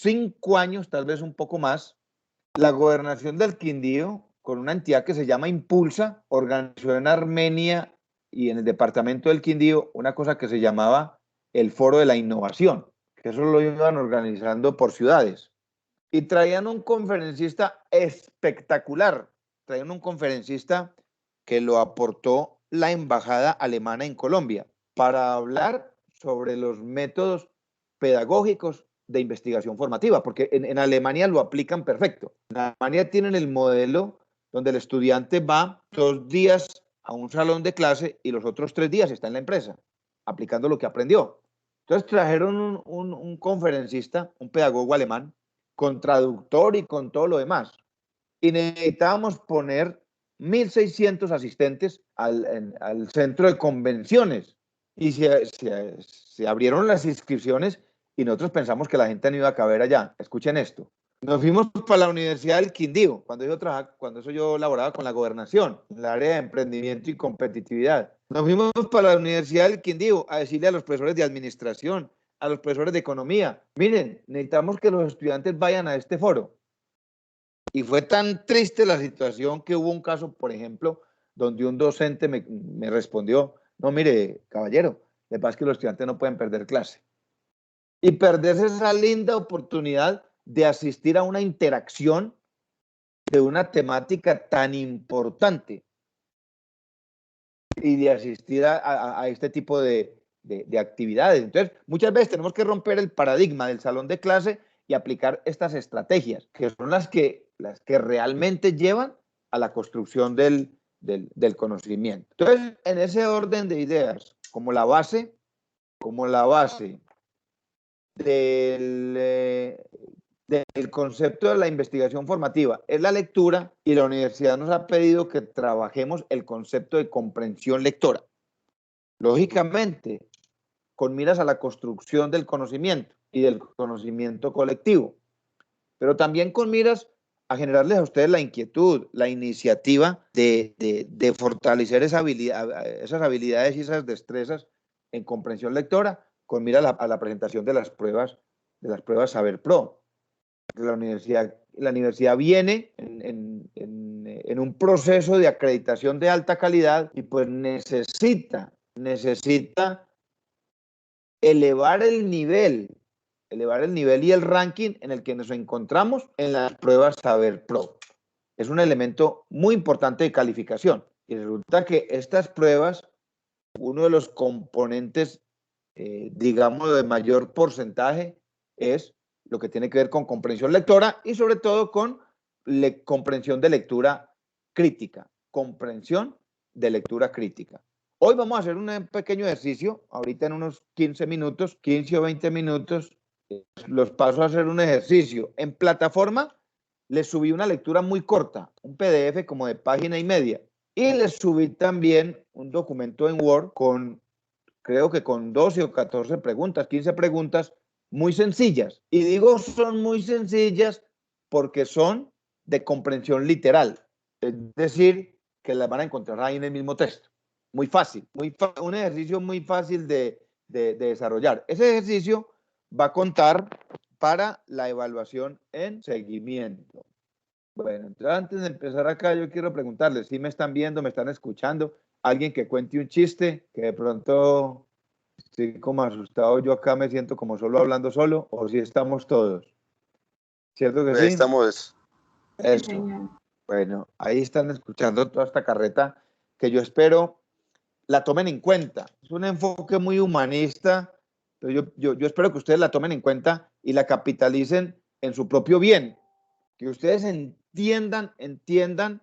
5 años, tal vez un poco más, la gobernación del Quindío, con una entidad que se llama Impulsa, organizó en Armenia y en el departamento del Quindío una cosa que se llamaba el Foro de la Innovación, que eso lo iban organizando por ciudades. Y traían un conferencista espectacular, traían un conferencista que lo aportó la embajada alemana en Colombia para hablar sobre los métodos pedagógicos de investigación formativa, porque en Alemania lo aplican perfecto. En Alemania tienen el modelo donde el estudiante va 2 días a un salón de clase y los otros 3 días está en la empresa, aplicando lo que aprendió. Entonces trajeron un conferencista, un pedagogo alemán, con traductor y con todo lo demás. Y necesitábamos poner 1.600 asistentes al centro de convenciones. Y se abrieron las inscripciones y nosotros pensamos que la gente no iba a caber allá. Escuchen esto. Nos fuimos para la Universidad del Quindío, cuando eso yo laboraba con la gobernación, en el área de emprendimiento y competitividad. Nos fuimos para la Universidad del Quindío a decirle a los profesores de administración, a los profesores de economía, miren, necesitamos que los estudiantes vayan a este foro. Y fue tan triste la situación que hubo un caso, por ejemplo, donde un docente me respondió, no, mire, caballero, lo que pasa es que los estudiantes no pueden perder clase. Y perderse esa linda oportunidad de asistir a una interacción de una temática tan importante y de asistir a este tipo de actividades. Entonces, muchas veces tenemos que romper el paradigma del salón de clase y aplicar estas estrategias, que son las que realmente llevan a la construcción del conocimiento. Entonces, en ese orden de ideas, como la base del, del concepto de la investigación formativa es la lectura, y la universidad nos ha pedido que trabajemos el concepto de comprensión lectora. Lógicamente, con miras a la construcción del conocimiento y del conocimiento colectivo, pero también con miras a generarles a ustedes la inquietud, la iniciativa de fortalecer esas habilidades y esas destrezas en comprensión lectora, con mira a la presentación de las pruebas Saber Pro. La universidad viene en un proceso de acreditación de alta calidad y pues necesita elevar el nivel y el ranking en el que nos encontramos en las pruebas Saber Pro. Es un elemento muy importante de calificación. Y resulta que estas pruebas, uno de los componentes, digamos, de mayor porcentaje es lo que tiene que ver con comprensión lectora y sobre todo con comprensión de lectura crítica. Comprensión de lectura crítica. Hoy vamos a hacer un pequeño ejercicio, ahorita en unos 15 minutos, 15 o 20 minutos, los paso a hacer un ejercicio. En plataforma les subí una lectura muy corta, un PDF como de página y media, y les subí también un documento en Word con, creo que con 12 o 14 preguntas, 15 preguntas, muy sencillas. Y digo son muy sencillas porque son de comprensión literal, es decir, que las van a encontrar ahí en el mismo texto. Muy fácil, un ejercicio muy fácil de desarrollar. Ese ejercicio va a contar para la evaluación en seguimiento. Bueno, entonces antes de empezar acá, yo quiero preguntarles si me están viendo, me están escuchando, alguien que cuente un chiste, que de pronto estoy como asustado, yo acá me siento como solo hablando solo, o si estamos todos. ¿Cierto que sí? Estamos. Eso. Bueno, ahí están escuchando toda esta carreta que yo espero la tomen en cuenta. Es un enfoque muy humanista, pero yo espero que ustedes la tomen en cuenta y la capitalicen en su propio bien. Que ustedes entiendan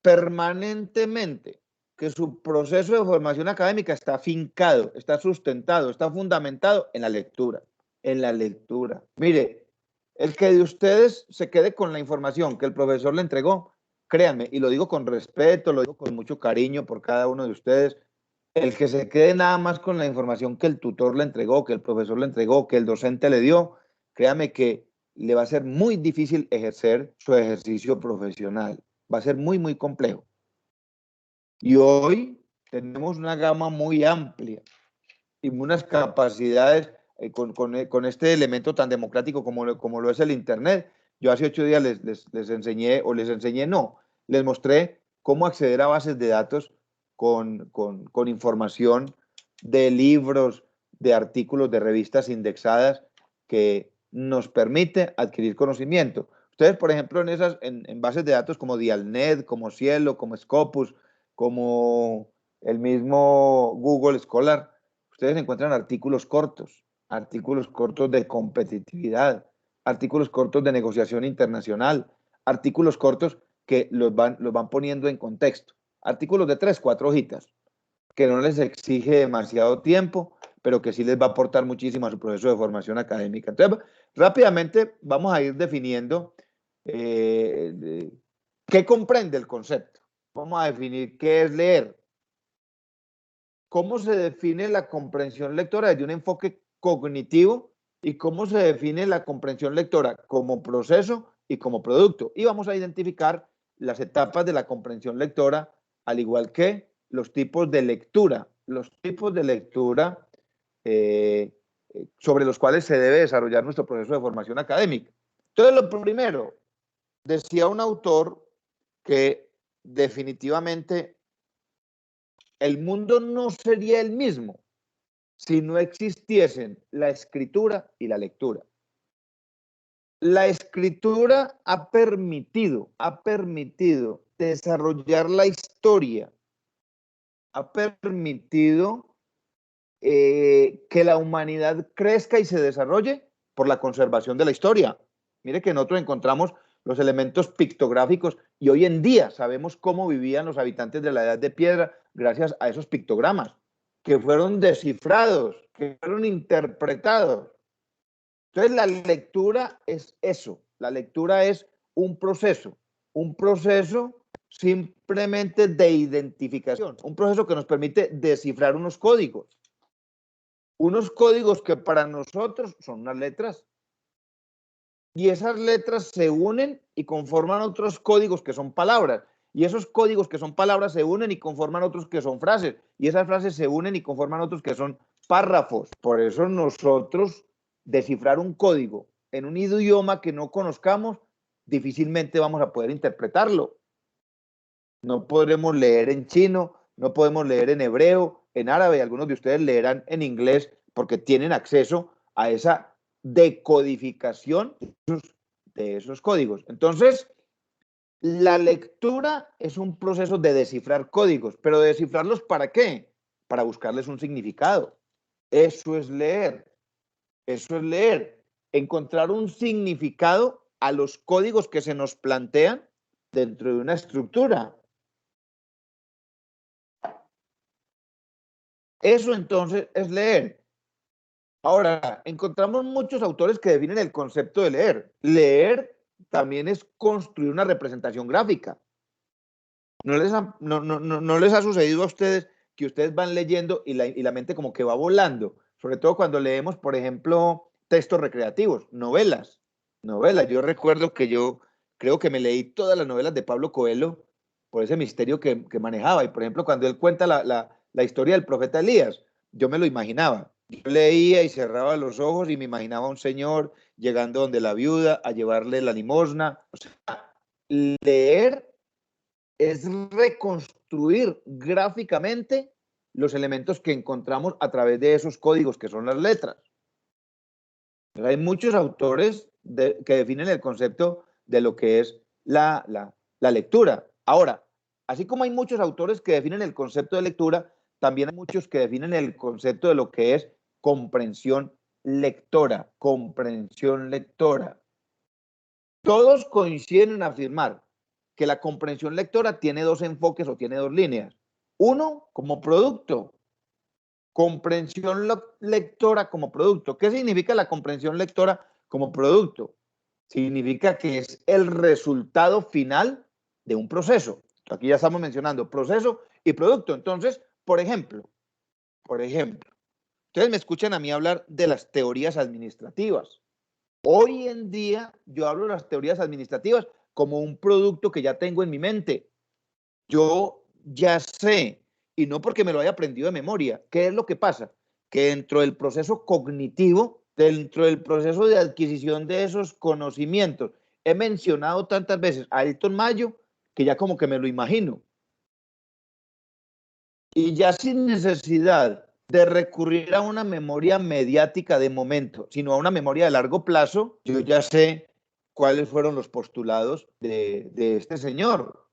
permanentemente que su proceso de formación académica está afincado, está sustentado, está fundamentado en la lectura. En la lectura. Mire, el que de ustedes se quede con la información que el profesor le entregó, créanme, y lo digo con respeto, lo digo con mucho cariño por cada uno de ustedes, el que se quede nada más con la información que el tutor le entregó, que el profesor le entregó, que el docente le dio, créame que le va a ser muy difícil ejercer su ejercicio profesional. Va a ser muy, muy complejo. Y hoy tenemos una gama muy amplia y unas capacidades con este elemento tan democrático como lo es el Internet. Yo hace 8 días les enseñé, o les enseñé, no, les mostré cómo acceder a bases de datos con información de libros, de artículos, de revistas indexadas que nos permite adquirir conocimiento. Ustedes, por ejemplo, en bases de datos como Dialnet, como Cielo, como Scopus, como el mismo Google Scholar, ustedes encuentran artículos cortos de competitividad, artículos cortos de negociación internacional, artículos cortos que los van poniendo en contexto, artículos de 3, 4 hojitas, que no les exige demasiado tiempo, pero que sí les va a aportar muchísimo a su proceso de formación académica. Entonces, rápidamente vamos a ir definiendo qué comprende el concepto. Vamos a definir qué es leer. ¿Cómo se define la comprensión lectora desde un enfoque cognitivo y cómo se define la comprensión lectora como proceso y como producto? Y vamos a identificar las etapas de la comprensión lectora, al igual que los tipos de lectura. Los tipos de lectura sobre los cuales se debe desarrollar nuestro proceso de formación académica. Entonces, lo primero, decía un autor que definitivamente el mundo no sería el mismo si no existiesen la escritura y la lectura. La escritura ha permitido desarrollar la historia, ha permitido que la humanidad crezca y se desarrolle por la conservación de la historia. Mire que nosotros encontramos los elementos pictográficos y hoy en día sabemos cómo vivían los habitantes de la Edad de Piedra gracias a esos pictogramas, que fueron descifrados, que fueron interpretados. Entonces la lectura es eso, la lectura es un proceso simplemente de identificación, un proceso que nos permite descifrar unos códigos que para nosotros son unas letras, y esas letras se unen y conforman otros códigos que son palabras, y esos códigos que son palabras se unen y conforman otros que son frases, y esas frases se unen y conforman otros que son párrafos. Por eso nosotros descifrar un código en un idioma que no conozcamos, difícilmente vamos a poder interpretarlo. No podremos leer en chino, no podemos leer en hebreo, en árabe, algunos de ustedes leerán en inglés porque tienen acceso a esa decodificación de esos códigos. Entonces, la lectura es un proceso de descifrar códigos, pero de descifrarlos ¿para qué? Para buscarles un significado. Eso es leer. Eso es leer. Encontrar un significado a los códigos que se nos plantean dentro de una estructura. Eso entonces es leer. Ahora, encontramos muchos autores que definen el concepto de leer. Leer también es construir una representación gráfica. ¿No les ha sucedido a ustedes que ustedes van leyendo y la mente como que va volando? Sobre todo cuando leemos, por ejemplo, textos recreativos, novelas. Yo recuerdo que yo creo que me leí todas las novelas de Pablo Coelho por ese misterio que manejaba. Y, por ejemplo, cuando él cuenta la historia del profeta Elías, yo me lo imaginaba. Yo leía y cerraba los ojos y me imaginaba a un señor llegando donde la viuda a llevarle la limosna. O sea, leer es reconstruir gráficamente los elementos que encontramos a través de esos códigos que son las letras. Hay muchos autores que definen el concepto de lo que es la lectura. Ahora, así como hay muchos autores que definen el concepto de lectura, también hay muchos que definen el concepto de lo que es comprensión lectora. Comprensión lectora. Todos coinciden en afirmar que la comprensión lectora tiene dos enfoques o tiene dos líneas. Uno, como producto. Comprensión lectora como producto. ¿Qué significa la comprensión lectora como producto? Significa que es el resultado final de un proceso. Aquí ya estamos mencionando proceso y producto. Entonces, por ejemplo, ustedes me escuchan a mí hablar de las teorías administrativas. Hoy en día yo hablo de las teorías administrativas como un producto que ya tengo en mi mente. Yo ya sé, y no porque me lo haya aprendido de memoria. ¿Qué es lo que pasa? Que dentro del proceso cognitivo, dentro del proceso de adquisición de esos conocimientos, he mencionado tantas veces a Elton Mayo que ya como que me lo imagino. Y ya sin necesidad de recurrir a una memoria mediática de momento, sino a una memoria de largo plazo, yo ya sé cuáles fueron los postulados de este señor,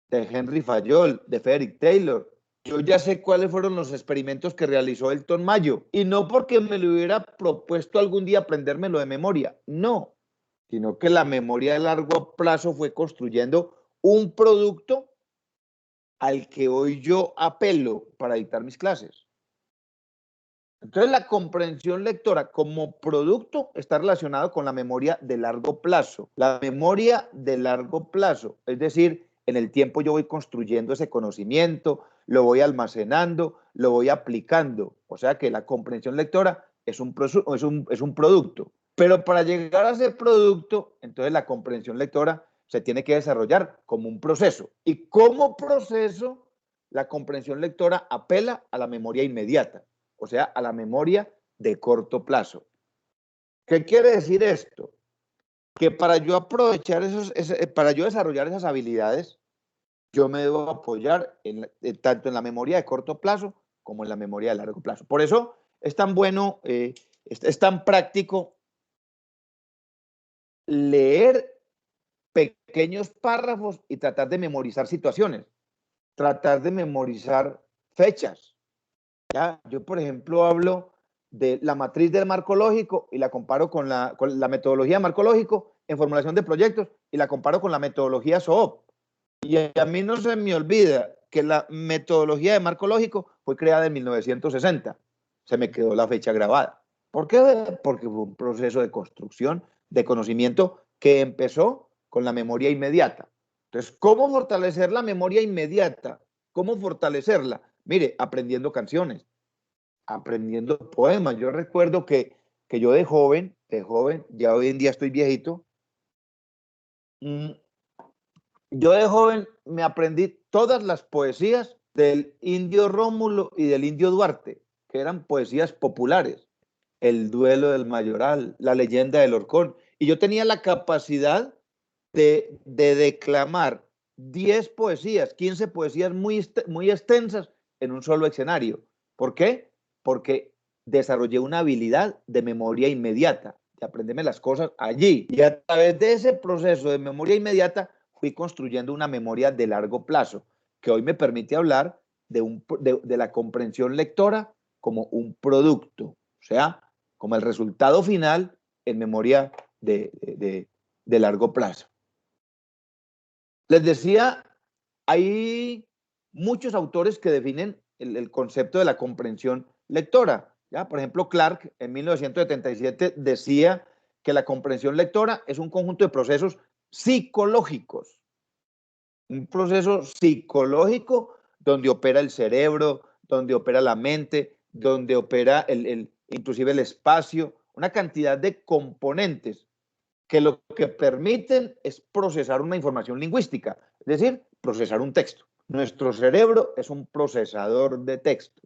de Henry Fayol, de Frederick Taylor. Yo ya sé cuáles fueron los experimentos que realizó Elton Mayo. Y no porque me lo hubiera propuesto algún día aprendérmelo de memoria, no, sino que la memoria de largo plazo fue construyendo un producto al que hoy yo apelo para dictar mis clases. Entonces, la comprensión lectora como producto está relacionado con la memoria de largo plazo. La memoria de largo plazo, es decir, en el tiempo yo voy construyendo ese conocimiento, lo voy almacenando, lo voy aplicando. O sea que la comprensión lectora es un producto. Pero para llegar a ser producto, entonces la comprensión lectora se tiene que desarrollar como un proceso. Y como proceso la comprensión lectora apela a la memoria inmediata, o sea, a la memoria de corto plazo. ¿Qué quiere decir esto? Que para yo aprovechar para yo desarrollar esas habilidades, yo me debo apoyar tanto en la memoria de corto plazo como en la memoria de largo plazo. Por eso es tan bueno, es tan práctico leer pequeños párrafos y tratar de memorizar situaciones, tratar de memorizar fechas. ¿Ya? Yo, por ejemplo, hablo de la matriz del marco lógico y la comparo con la metodología de marco lógico en formulación de proyectos y la comparo con la metodología SOOP. Y a mí no se me olvida que la metodología de marco lógico fue creada en 1960. Se me quedó la fecha grabada. ¿Por qué? Porque fue un proceso de construcción de conocimiento que empezó con la memoria inmediata. Entonces, ¿cómo fortalecer la memoria inmediata? ¿Cómo fortalecerla? Mire, aprendiendo canciones, aprendiendo poemas. Yo recuerdo que yo de joven, ya hoy en día estoy viejito, yo de joven me aprendí todas las poesías del indio Rómulo y del indio Duarte, que eran poesías populares. El duelo del Mayoral, la leyenda del Horcón. Y yo tenía la capacidad de declamar 10 poesías, 15 poesías muy extensas en un solo escenario. ¿Por qué? Porque desarrollé una habilidad de memoria inmediata, de aprenderme las cosas allí. Y a través de ese proceso de memoria inmediata fui construyendo una memoria de largo plazo, que hoy me permite hablar de la comprensión lectora como un producto, o sea, como el resultado final en memoria de largo plazo. Les decía, hay muchos autores que definen el concepto de la comprensión lectora. ¿Ya? Por ejemplo, Clark en 1977 decía que la comprensión lectora es un conjunto de procesos psicológicos. Un proceso psicológico donde opera el cerebro, donde opera la mente, donde opera inclusive el espacio, una cantidad de componentes que lo que permiten es procesar una información lingüística, es decir, procesar un texto. Nuestro cerebro es un procesador de texto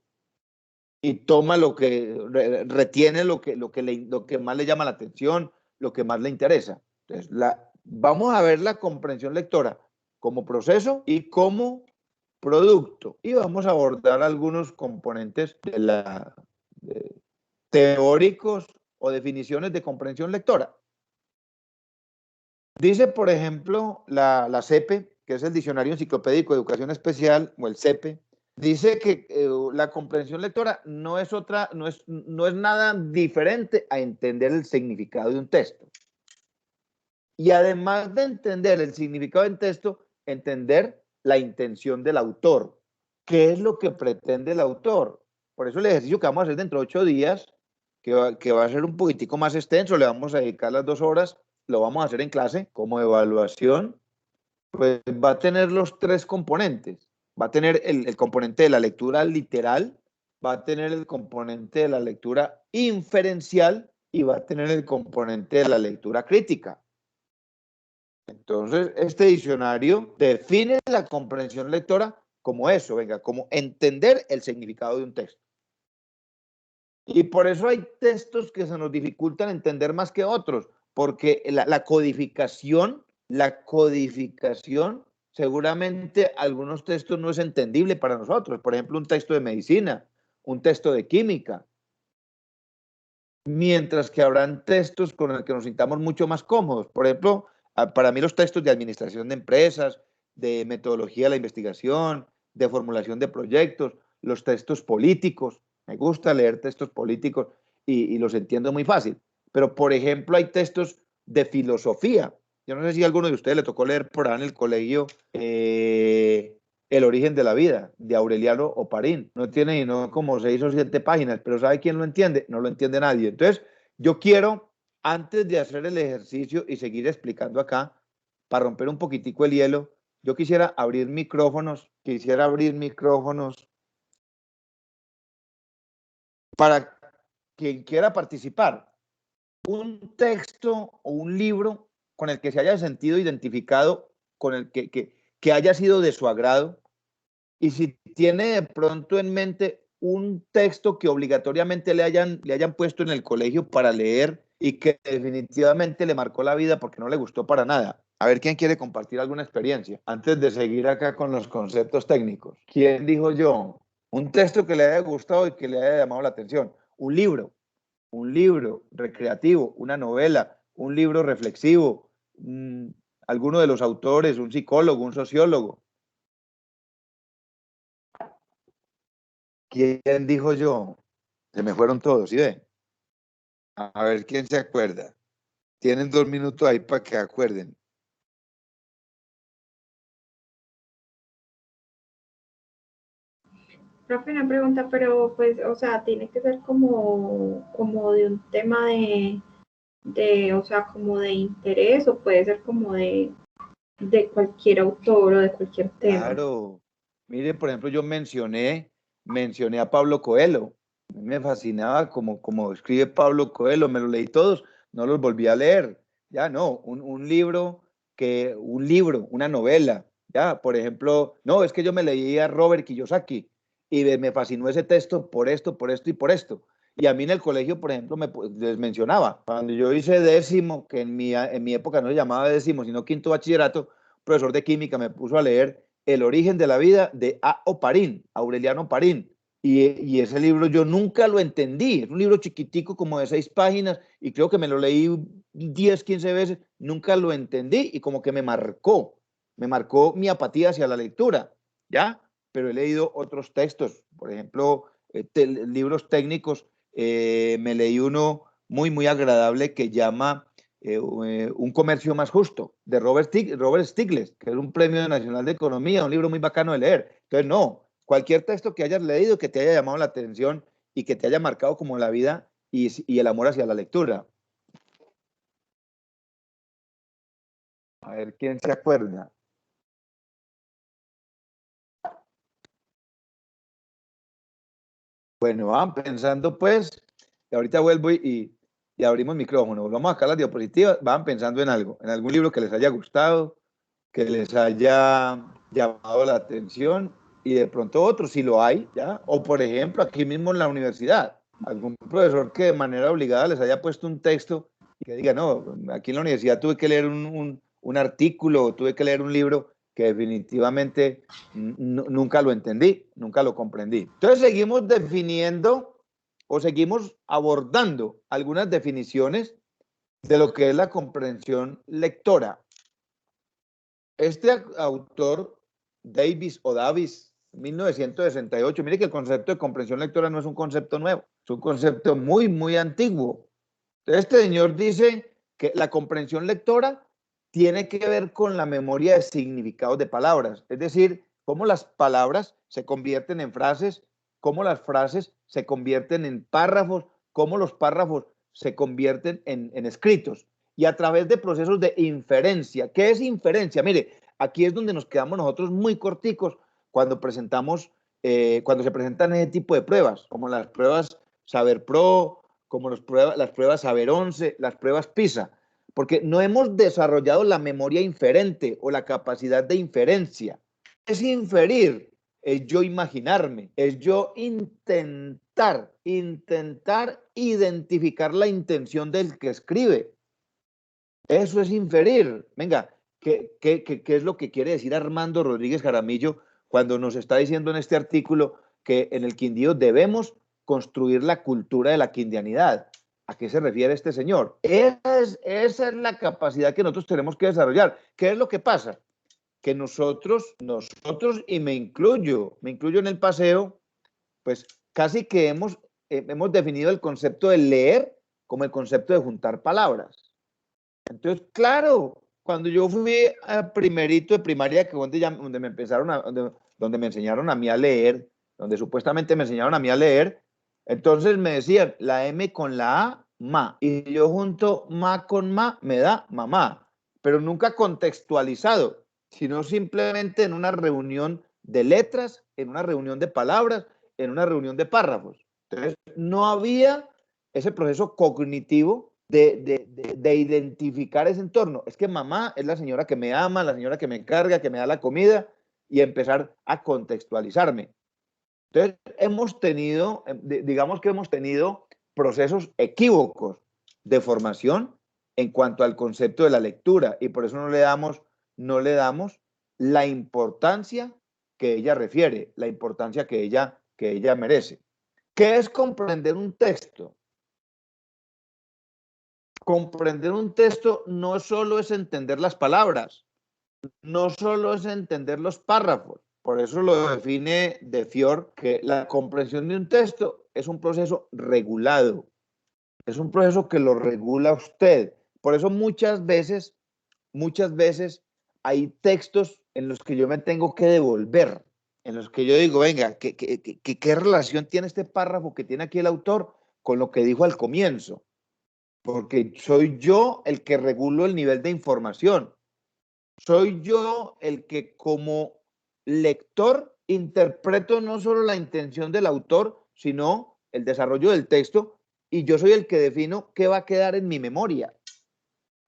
y toma retiene lo que más le llama la atención, lo que más le interesa. Entonces, vamos a ver la comprensión lectora como proceso y como producto. Y vamos a abordar algunos componentes teóricos o definiciones de comprensión lectora. Dice, por ejemplo, la CEPE, que es el Diccionario Enciclopédico de Educación Especial, o el CEPE, dice que la comprensión lectora no es nada diferente a entender el significado de un texto. Y además de entender el significado del texto, entender la intención del autor. ¿Qué es lo que pretende el autor? Por eso el ejercicio que vamos a hacer dentro de 8 días, que va a ser un poquitico más extenso, le vamos a dedicar las 2 horas, lo vamos a hacer en clase como evaluación, pues va a tener los 3 componentes. Va a tener el componente de la lectura literal, va a tener el componente de la lectura inferencial y va a tener el componente de la lectura crítica. Entonces, este diccionario define la comprensión lectora como eso, venga, como entender el significado de un texto. Y por eso hay textos que se nos dificultan entender más que otros, porque la codificación, seguramente algunos textos no es entendible para nosotros. Por ejemplo, un texto de medicina, un texto de química. Mientras que habrán textos con los que nos sintamos mucho más cómodos. Por ejemplo, para mí los textos de administración de empresas, de metodología de la investigación, de formulación de proyectos, los textos políticos. Me gusta leer textos políticos y los entiendo muy fácil. Pero, por ejemplo, hay textos de filosofía. Yo no sé si a alguno de ustedes le tocó leer por ahí en el colegio El origen de la vida, de Aureliano Oparín. No tiene sino como 6 o 7 páginas, pero ¿sabe quién lo entiende? No lo entiende nadie. Entonces, yo quiero, antes de hacer el ejercicio y seguir explicando acá, para romper un poquitico el hielo, yo quisiera abrir micrófonos para quien quiera participar. Un texto o un libro con el que se haya sentido identificado, con el que haya sido de su agrado, Y si tiene de pronto en mente un texto que obligatoriamente le hayan puesto en el colegio para leer y que definitivamente le marcó la vida porque no le gustó para nada. A ver quién quiere compartir alguna experiencia antes de seguir acá con los conceptos técnicos. ¿Quién dijo yo? Un texto que le haya gustado y que le haya llamado la atención. Un libro recreativo, una novela, un libro reflexivo, alguno de los autores, un psicólogo, un sociólogo. ¿Quién dijo yo? Se me fueron todos, ¿sí ven? A ver quién se acuerda. Tienen 2 minutos ahí para que acuerden. Profe, una pregunta, pero pues, o sea, tiene que ser como de un tema o sea, como de interés, o puede ser como de cualquier autor o de cualquier tema. Claro. Mire, por ejemplo, yo mencioné a Pablo Coelho. A mí me fascinaba como escribe Pablo Coelho, me lo leí todos, no los volví a leer. Ya no, un libro, una novela. Ya, por ejemplo, no, es que yo me leí a Robert Kiyosaki y me fascinó ese texto por esto y por esto. Y a mí en el colegio, por ejemplo, les mencionaba, cuando yo hice décimo, que en mi época no se llamaba décimo, sino quinto bachillerato, profesor de química me puso a leer El origen de la vida de A.O. Parín, Aureliano Parín. Y ese libro yo nunca lo entendí. Es un libro chiquitico, como de 6 páginas, y creo que me lo leí 10, 15 veces. Nunca lo entendí y como que me marcó mi apatía hacia la lectura, ¿ya? Pero he leído otros textos, por ejemplo, libros técnicos. Me leí uno muy, muy agradable que llama Un comercio más justo, de Robert Stiglitz, que es un premio nacional de economía, un libro muy bacano de leer. Entonces, no, cualquier texto que hayas leído, que te haya llamado la atención y que te haya marcado como la vida y el amor hacia la lectura. A ver, ¿quién se acuerda? Bueno, van pensando pues, y ahorita vuelvo y abrimos micrófono. Vamos a sacar las diapositivas, van pensando en algo, en algún libro que les haya gustado, que les haya llamado la atención y de pronto otro, si lo hay, ¿ya? O por ejemplo, aquí mismo en la universidad, algún profesor que de manera obligada les haya puesto un texto y que diga, no, aquí en la universidad tuve que leer un artículo, tuve que leer un libro que definitivamente nunca lo entendí, nunca lo comprendí. Entonces seguimos definiendo o seguimos abordando algunas definiciones de lo que es la comprensión lectora. Este autor, Davis, 1968, mire que el concepto de comprensión lectora no es un concepto nuevo, es un concepto muy, muy antiguo. Este señor dice que la comprensión lectora tiene que ver con la memoria de significados de palabras, es decir, cómo las palabras se convierten en frases, cómo las frases se convierten en párrafos, cómo los párrafos se convierten en escritos y a través de procesos de inferencia. ¿Qué es inferencia? Mire, aquí es donde nos quedamos nosotros muy corticos cuando cuando se presentan ese tipo de pruebas, como las pruebas Saber Pro, como las pruebas Saber 11, las pruebas PISA, porque no hemos desarrollado la memoria inferente o la capacidad de inferencia. Es inferir, es yo imaginarme, es yo intentar identificar la intención del que escribe. Eso es inferir. Venga, ¿qué es lo que quiere decir Armando Rodríguez Jaramillo cuando nos está diciendo en este artículo que en el Quindío debemos construir la cultura de la quindianidad? ¿A qué se refiere este señor? Esa es la capacidad que nosotros tenemos que desarrollar. ¿Qué es lo que pasa? Que nosotros, y me incluyo en el paseo, pues casi que hemos definido el concepto de leer como el concepto de juntar palabras. Entonces, claro, cuando yo fui a primerito de primaria, que donde me empezaron donde me enseñaron a mí a leer, donde supuestamente me enseñaron a mí a leer, entonces me decían la M con la A, ma, y yo junto ma con ma me da mamá, pero nunca contextualizado, sino simplemente en una reunión de letras, en una reunión de palabras, en una reunión de párrafos. Entonces, no había ese proceso cognitivo de identificar ese entorno. Es que mamá es la señora que me ama, la señora que me encarga, que me da la comida, y empezar a contextualizarme. Entonces, digamos que hemos tenido procesos equívocos de formación en cuanto al concepto de la lectura y por eso no le damos la importancia que ella refiere, la importancia que ella merece. ¿Qué es comprender un texto? Comprender un texto no solo es entender las palabras, no solo es entender los párrafos. Por eso lo define De Fior, que la comprensión de un texto es un proceso regulado, es un proceso que lo regula usted. Por eso muchas veces hay textos en los que yo me tengo que devolver, en los que yo digo, venga, ¿qué relación tiene este párrafo que tiene aquí el autor con lo que dijo al comienzo? Porque soy yo el que regulo el nivel de información. Soy yo el que como lector interpreto no solo la intención del autor, sino el desarrollo del texto, y yo soy el que defino qué va a quedar en mi memoria,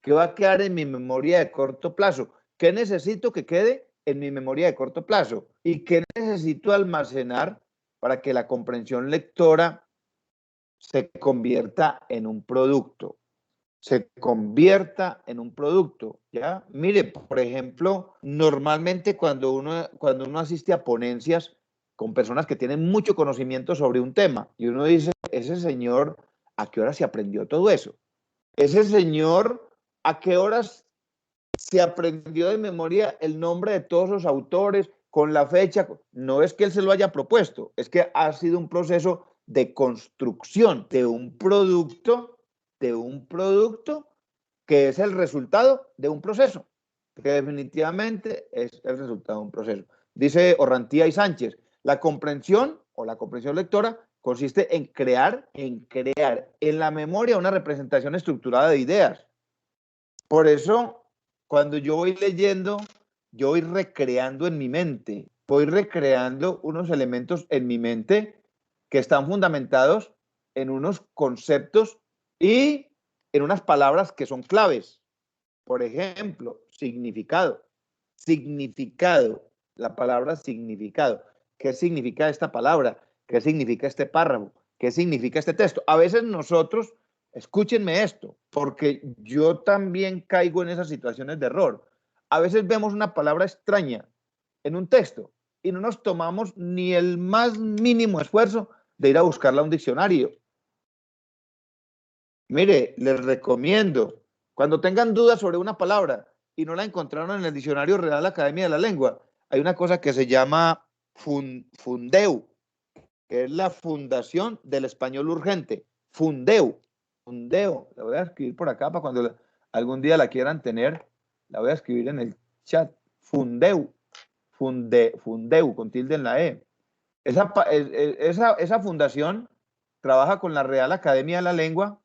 qué va a quedar en mi memoria de corto plazo, qué necesito que quede en mi memoria de corto plazo y qué necesito almacenar para que la comprensión lectora se convierta en un producto. ¿Ya? Mire, por ejemplo, normalmente cuando uno asiste a ponencias con personas que tienen mucho conocimiento sobre un tema y uno dice, ese señor, ¿a qué hora se aprendió todo eso? Ese señor, ¿a qué horas se aprendió de memoria el nombre de todos los autores con la fecha? No es que él se lo haya propuesto, es que ha sido un proceso de construcción de un producto que es el resultado de un proceso, que definitivamente es el resultado de un proceso. Dice Orrantía y Sánchez, la comprensión o la comprensión lectora consiste en crear en la memoria una representación estructurada de ideas. Por eso, cuando yo voy leyendo, yo voy recreando en mi mente, voy recreando unos elementos en mi mente que están fundamentados en unos conceptos y en unas palabras que son claves. Por ejemplo, significado. Significado. La palabra significado. ¿Qué significa esta palabra? ¿Qué significa este párrafo? ¿Qué significa este texto? A veces nosotros, escúchenme esto, porque yo también caigo en esas situaciones de error. A veces vemos una palabra extraña en un texto y no nos tomamos ni el más mínimo esfuerzo de ir a buscarla a un diccionario. Mire, les recomiendo, cuando tengan dudas sobre una palabra y no la encontraron en el diccionario Real Academia de la Lengua, hay una cosa que se llama Fundeu, que es la Fundación del Español Urgente. Fundeu, la voy a escribir por acá para cuando algún día la quieran tener, la voy a escribir en el chat. Fundeu, Fundeu, con tilde en la E. Esa fundación trabaja con la Real Academia de la Lengua.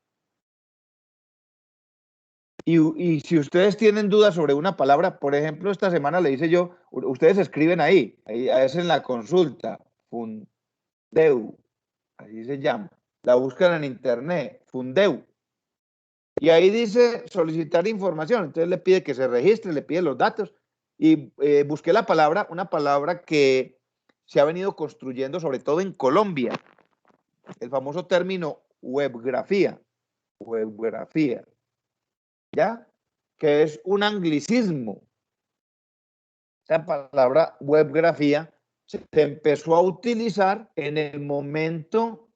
Y si ustedes tienen dudas sobre una palabra, por ejemplo, esta semana le hice yo, ustedes escriben ahí hacen la consulta, Fundeu, así se llama, la buscan en internet, Fundeu, y ahí dice solicitar información, entonces le pide que se registre, le pide los datos, y busqué la palabra, una palabra que se ha venido construyendo sobre todo en Colombia, el famoso término webgrafía, ¿ya? Que es un anglicismo. Esa palabra webgrafía se empezó a utilizar en el momento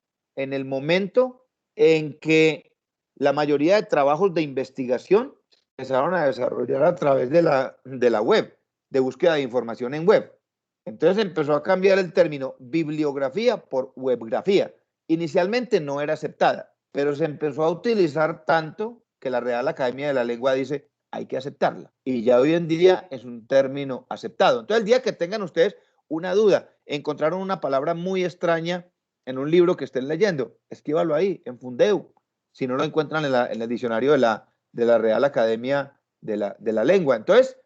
en que la mayoría de trabajos de investigación empezaron a desarrollar a través de la web, de búsqueda de información en web. Entonces empezó a cambiar el término bibliografía por webgrafía. Inicialmente no era aceptada, pero se empezó a utilizar tanto que la Real Academia de la Lengua dice hay que aceptarla. Y ya hoy en día es un término aceptado. Entonces, el día que tengan ustedes una duda, encontraron una palabra muy extraña en un libro que estén leyendo, escríbalo ahí, en Fundeu. Si no lo encuentran en el diccionario de la Real Academia de la Lengua. Entonces,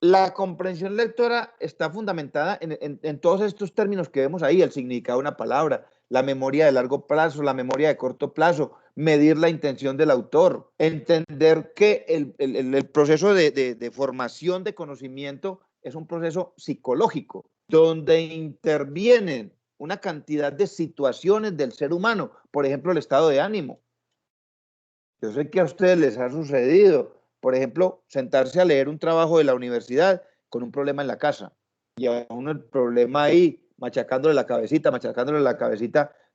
la comprensión lectora está fundamentada en todos estos términos que vemos ahí, el significado de una palabra, la memoria de largo plazo, la memoria de corto plazo, medir la intención del autor, entender que el proceso de formación de conocimiento es un proceso psicológico, donde intervienen una cantidad de situaciones del ser humano, por ejemplo, el estado de ánimo. Yo sé que a ustedes les ha sucedido, por ejemplo, sentarse a leer un trabajo de la universidad con un problema en la casa, y a uno el problema ahí, machacándole la cabecita,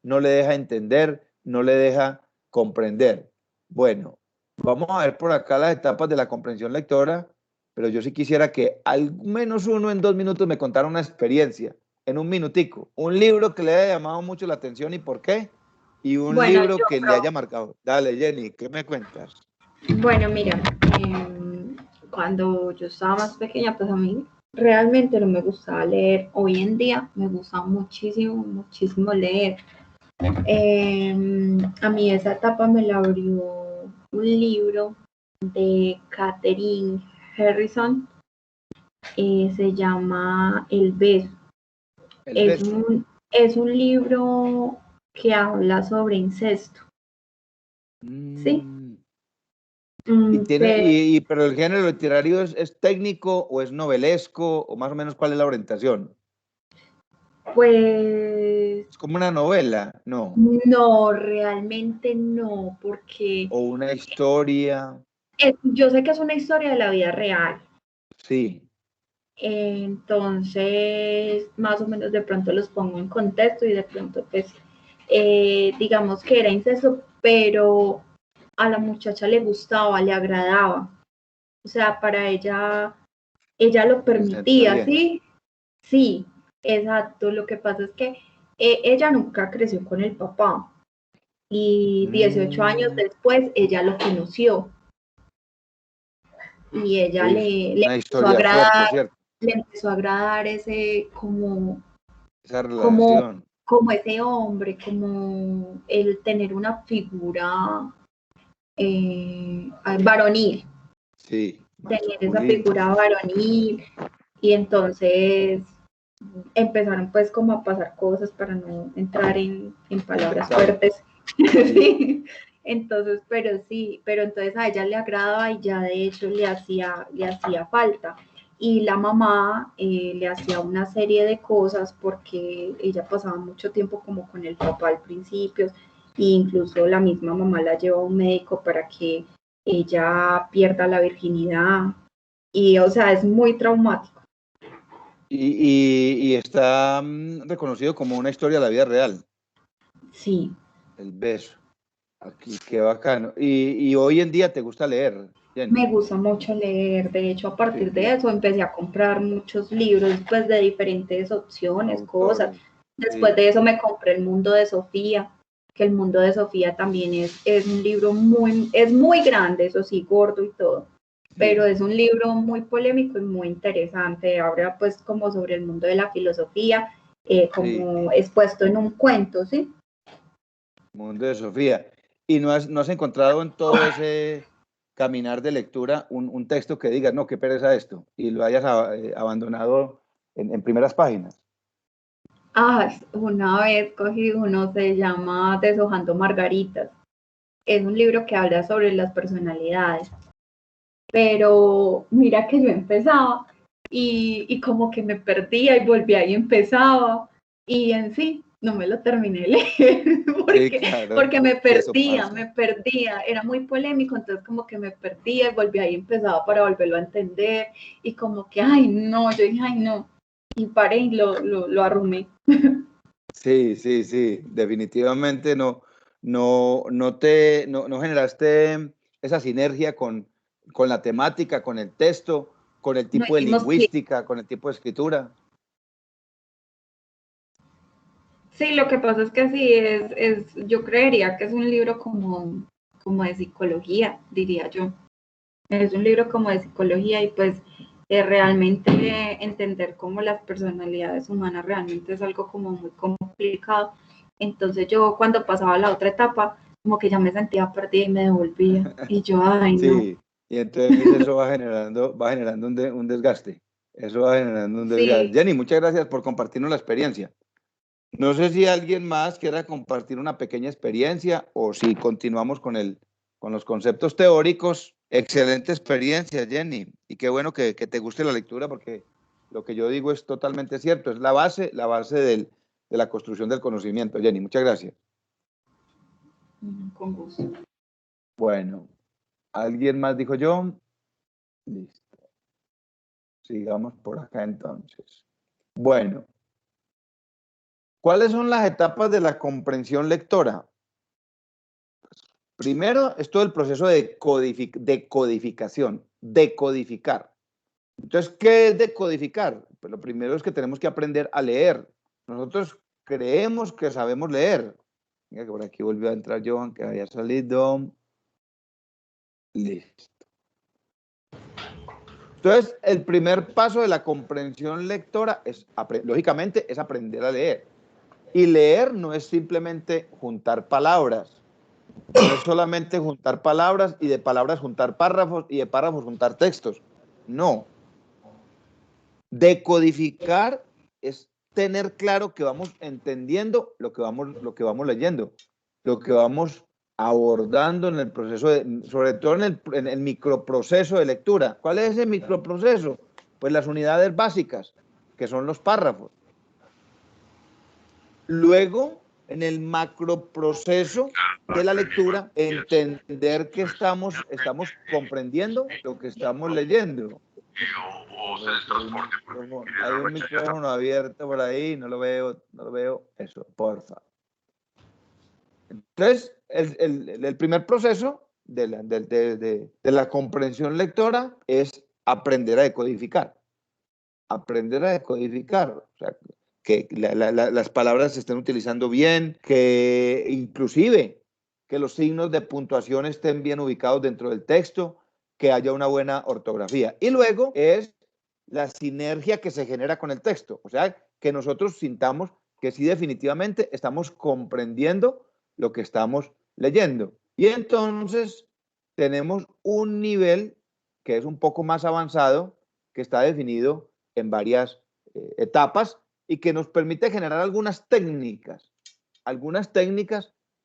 no le deja entender, no le deja comprender. Bueno, vamos a ver por acá las etapas de la comprensión lectora, pero yo sí quisiera que al menos uno en 2 minutos me contara una experiencia, en un minutico, un libro que le haya llamado mucho la atención y por qué, y un Bueno, libro que le haya marcado. Dale, Jenny, ¿qué me cuentas? bueno, mira, cuando yo estaba más pequeña, pues a mí realmente no me gustaba leer. Hoy en día me gusta muchísimo, muchísimo leer. A mí esa etapa me la abrió un libro de Catherine Harrison, se llama El beso. El beso. Es un libro que habla sobre incesto, ¿sí? Mm. Mm, Pero el género literario es técnico o es novelesco o más o menos cuál es la orientación. pues Es como una novela, no, no, realmente no, porque o una historia, yo sé que es una historia de la vida real. sí. Entonces, más o menos de pronto los pongo en contexto y de pronto, pues, digamos que era incesto, pero a la muchacha le gustaba, le agradaba. O sea, para ella lo Se sentía permitía, bien. ¿sí? Sí, exacto. Lo que pasa es que ella nunca creció con el papá y 18 años Mm, después ella lo conoció y ella uy, le una empezó a historia fuerte, agradar, ¿cierto? le empezó a agradar ese Esa como, relación, como ese hombre, como el tener una figura varonil, sí, tener esa masculina. figura varonil, y entonces empezaron pues como a pasar cosas para no entrar en palabras Detalles, fuertes. sí. Sí. Entonces, pero sí, pero entonces a ella le agradaba y ya de hecho le hacía falta. Y la mamá le hacía una serie de cosas porque ella pasaba mucho tiempo como con el papá al principio, e incluso la misma mamá la lleva a un médico para que ella pierda la virginidad. Y o sea, es muy traumático. Y está reconocido como una historia de la vida real, Sí, el beso. Aquí, qué bacano. Y hoy en día te gusta leer, Jenny. me gusta mucho leer, de hecho a Sí, partir de eso empecé a comprar muchos libros pues de diferentes opciones, cosas. autores. Después Sí, de eso me compré El Mundo de Sofía, que El Mundo de Sofía también es un libro es muy grande, eso sí, gordo y todo, pero sí, es un libro muy polémico y muy interesante. Habla pues como sobre el mundo de la filosofía, sí. como expuesto en un cuento, ¿sí? Mundo de Sofía. ¿Y no has encontrado en todo ese caminar de lectura un texto que digas, no, qué pereza esto, y lo hayas abandonado en primeras páginas? Ah, una vez cogí uno, se llama Deshojando Margaritas. Es un libro que habla sobre las personalidades, pero mira que yo empezaba y como que me perdía y volvía y empezaba y en fin, no me lo terminé de leer Sí, claro, porque eso pasa. me perdía, era muy polémico, entonces como que me perdía y volvía y empezaba para volverlo a entender y como que, ay no, yo dije, ay no, y paré y lo arrumé. Sí, sí, sí, definitivamente no generaste esa sinergia con la temática, con el texto, con el No tipo de hicimos clic. lingüística, con el tipo de escritura. Sí, lo que pasa es que sí, yo creería que es un libro como de psicología, diría yo. Es un libro como de psicología y pues realmente entender cómo las personalidades humanas realmente es algo como muy complicado. Entonces yo cuando pasaba a la otra etapa, como que ya me sentía perdida y me devolvía. Y yo, ay, no. Sí, y entonces eso va generando un desgaste. Eso va generando un desgaste. Sí, Jenny, muchas gracias por compartirnos la experiencia. No sé si alguien más quiera compartir una pequeña experiencia o si continuamos con los conceptos teóricos. Excelente experiencia, Jenny. Y qué bueno que te guste la lectura porque lo que yo digo es totalmente cierto, es la base de la construcción del conocimiento. Jenny, muchas gracias. Con gusto. Bueno, ¿alguien más dijo yo? Listo. Sigamos por acá entonces. Bueno, ¿cuáles son las etapas de la comprensión lectora? Primero es todo el proceso de decodificación, decodificar. Entonces, ¿qué es decodificar? Pues lo primero es que tenemos que aprender a leer. Nosotros creemos que sabemos leer. Mira que por aquí volvió a entrar Johan, que había salido. Listo. Entonces, el primer paso de la comprensión lectora es, lógicamente, es aprender a leer. Y leer no es simplemente juntar palabras. No es solamente juntar palabras y de palabras juntar párrafos y de párrafos juntar textos. No. Decodificar es tener claro que vamos entendiendo lo que vamos leyendo, lo que vamos abordando en el proceso, sobre todo en el microproceso de lectura. ¿Cuál es ese microproceso? Pues las unidades básicas, que son los párrafos. Luego, en el macroproceso de la lectura, entender que estamos comprendiendo lo que estamos leyendo. Hay un micrófono abierto por ahí, no lo veo, eso, porfa. Entonces, el primer proceso de la comprensión lectora es aprender a decodificar. Aprender a decodificar, o sea, que las palabras se estén utilizando bien, que inclusive que los signos de puntuación estén bien ubicados dentro del texto, que haya una buena ortografía. Y luego es la sinergia que se genera con el texto, o sea, que nosotros sintamos que sí definitivamente estamos comprendiendo lo que estamos leyendo. Y entonces tenemos un nivel que es un poco más avanzado, que está definido en varias etapas y que nos permite generar algunas técnicas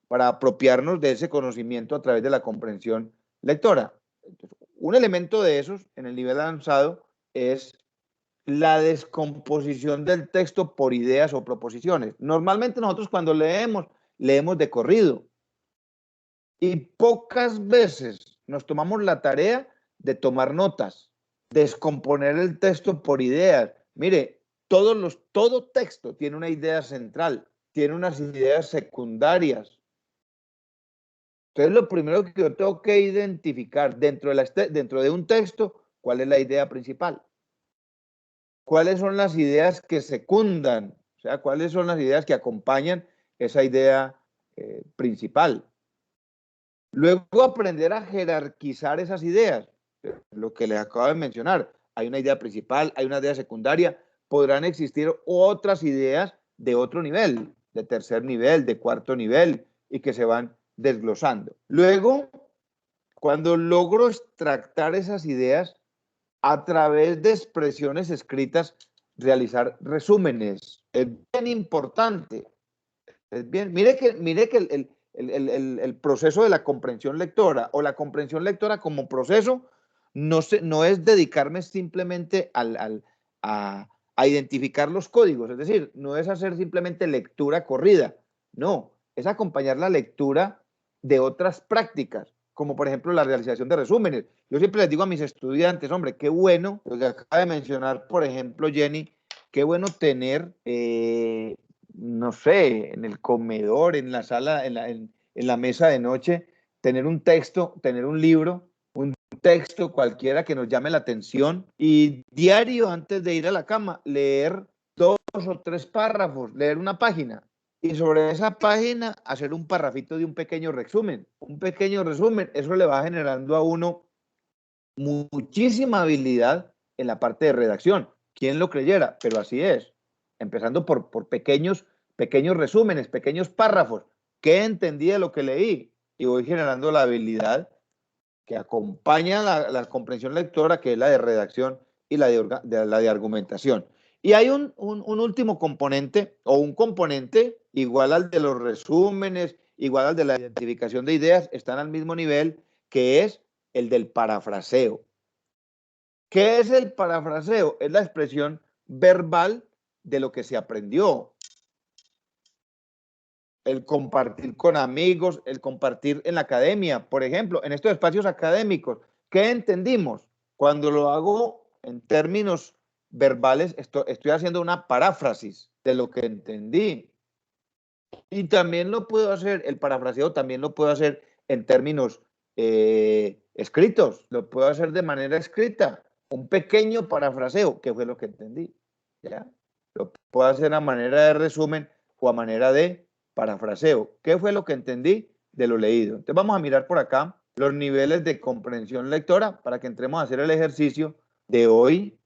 para apropiarnos de ese conocimiento a través de la comprensión lectora. Entonces, un elemento de esos en el nivel avanzado es la descomposición del texto por ideas o proposiciones. Normalmente nosotros cuando leemos de corrido y pocas veces nos tomamos la tarea de tomar notas, descomponer el texto por ideas. Mire, todo texto tiene una idea central, tiene unas ideas secundarias. Entonces, lo primero que yo tengo que identificar dentro de un texto, ¿cuál es la idea principal? ¿Cuáles son las ideas que secundan? O sea, ¿cuáles son las ideas que acompañan esa idea principal? Luego aprender a jerarquizar esas ideas, lo que les acabo de mencionar. Hay una idea principal, hay una idea secundaria, podrán existir otras ideas de otro nivel, de tercer nivel, de cuarto nivel, y que se van desglosando. Luego, cuando logro extractar esas ideas, a través de expresiones escritas, realizar resúmenes. Es bien importante. Es bien, mire que el proceso de la comprensión lectora o la comprensión lectora como proceso no es dedicarme simplemente a identificar los códigos, es decir, no es hacer simplemente lectura corrida, no, es acompañar la lectura de otras prácticas, como por ejemplo la realización de resúmenes. Yo siempre les digo a mis estudiantes, hombre, qué bueno, lo que acaba de mencionar, por ejemplo, Jenny, qué bueno tener no sé, en el comedor, en la sala, en la mesa de noche, tener un texto, tener un libro, un texto cualquiera que nos llame la atención y diario antes de ir a la cama leer 2 o 3 párrafos, leer una página y sobre esa página hacer un parrafito de un pequeño resumen. Un pequeño resumen, eso le va generando a uno muchísima habilidad en la parte de redacción. ¿Quién lo creyera? Pero así es. Empezando por pequeños resúmenes, pequeños párrafos. ¿Qué entendí de lo que leí? Y voy generando la habilidad que acompaña la comprensión lectora, que es la de redacción y la de argumentación. Y hay un último componente, o un componente igual al de los resúmenes, igual al de la identificación de ideas, están al mismo nivel, que es el del parafraseo. ¿Qué es el parafraseo? Es la expresión verbal de lo que se aprendió. El compartir con amigos, el compartir en la academia, por ejemplo, en estos espacios académicos. ¿Qué entendimos? Cuando lo hago en términos verbales, estoy haciendo una paráfrasis de lo que entendí. Y también lo puedo hacer, el parafraseo también lo puedo hacer en términos escritos, lo puedo hacer de manera escrita, un pequeño parafraseo, que fue lo que entendí. ¿Ya? Lo puedo hacer a manera de resumen o a manera de parafraseo. ¿Qué fue lo que entendí de lo leído? Entonces vamos a mirar por acá los niveles de comprensión lectora para que entremos a hacer el ejercicio de hoy.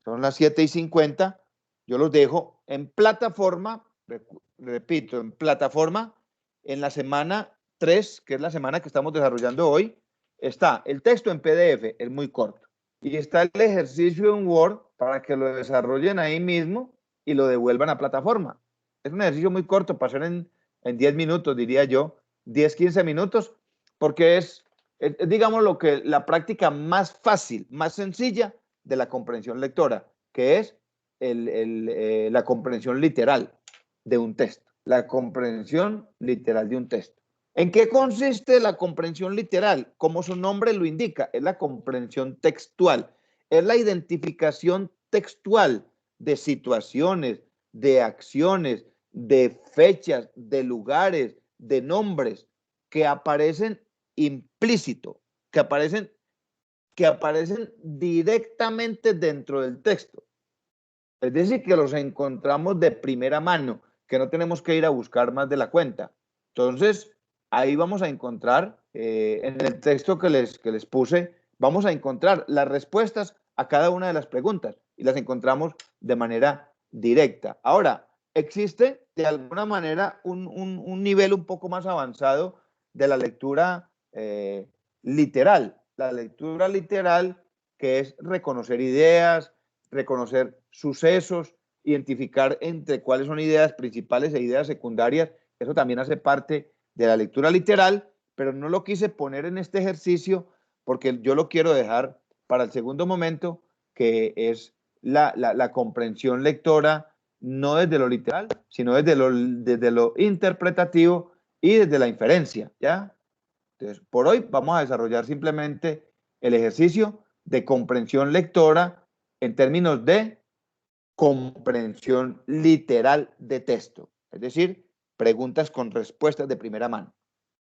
Son las 7:50. Yo los dejo en plataforma, repito, en plataforma, en la semana 3, que es la semana que estamos desarrollando hoy. Está el texto en PDF, es muy corto. Y está el ejercicio en Word para que lo desarrollen ahí mismo y lo devuelvan a plataforma. Es un ejercicio muy corto para hacer en 10 minutos, diría yo, 10, 15 minutos, porque es digamos, lo que la práctica más fácil, más sencilla de la comprensión lectora, que es la comprensión literal de un texto. La comprensión literal de un texto. ¿En qué consiste la comprensión literal? Como su nombre lo indica, es la comprensión textual, es la identificación textual de situaciones, de acciones, de fechas, de lugares, de nombres que aparecen implícito, que aparecen directamente dentro del texto. Es decir, que los encontramos de primera mano, que no tenemos que ir a buscar más de la cuenta. Entonces, ahí vamos a encontrar, en el texto que les puse, vamos a encontrar las respuestas a cada una de las preguntas y las encontramos de manera directa. Ahora, existe de alguna manera un nivel un poco más avanzado de la lectura literal. La lectura literal, que es reconocer ideas, reconocer sucesos, identificar entre cuáles son ideas principales e ideas secundarias. Eso también hace parte de la lectura literal, pero no lo quise poner en este ejercicio porque yo lo quiero dejar para el segundo momento, que es la comprensión lectora, no desde lo literal, sino desde lo interpretativo y desde la inferencia, ¿ya? Entonces, por hoy vamos a desarrollar simplemente el ejercicio de comprensión lectora en términos de comprensión literal de texto, es decir, preguntas con respuestas de primera mano.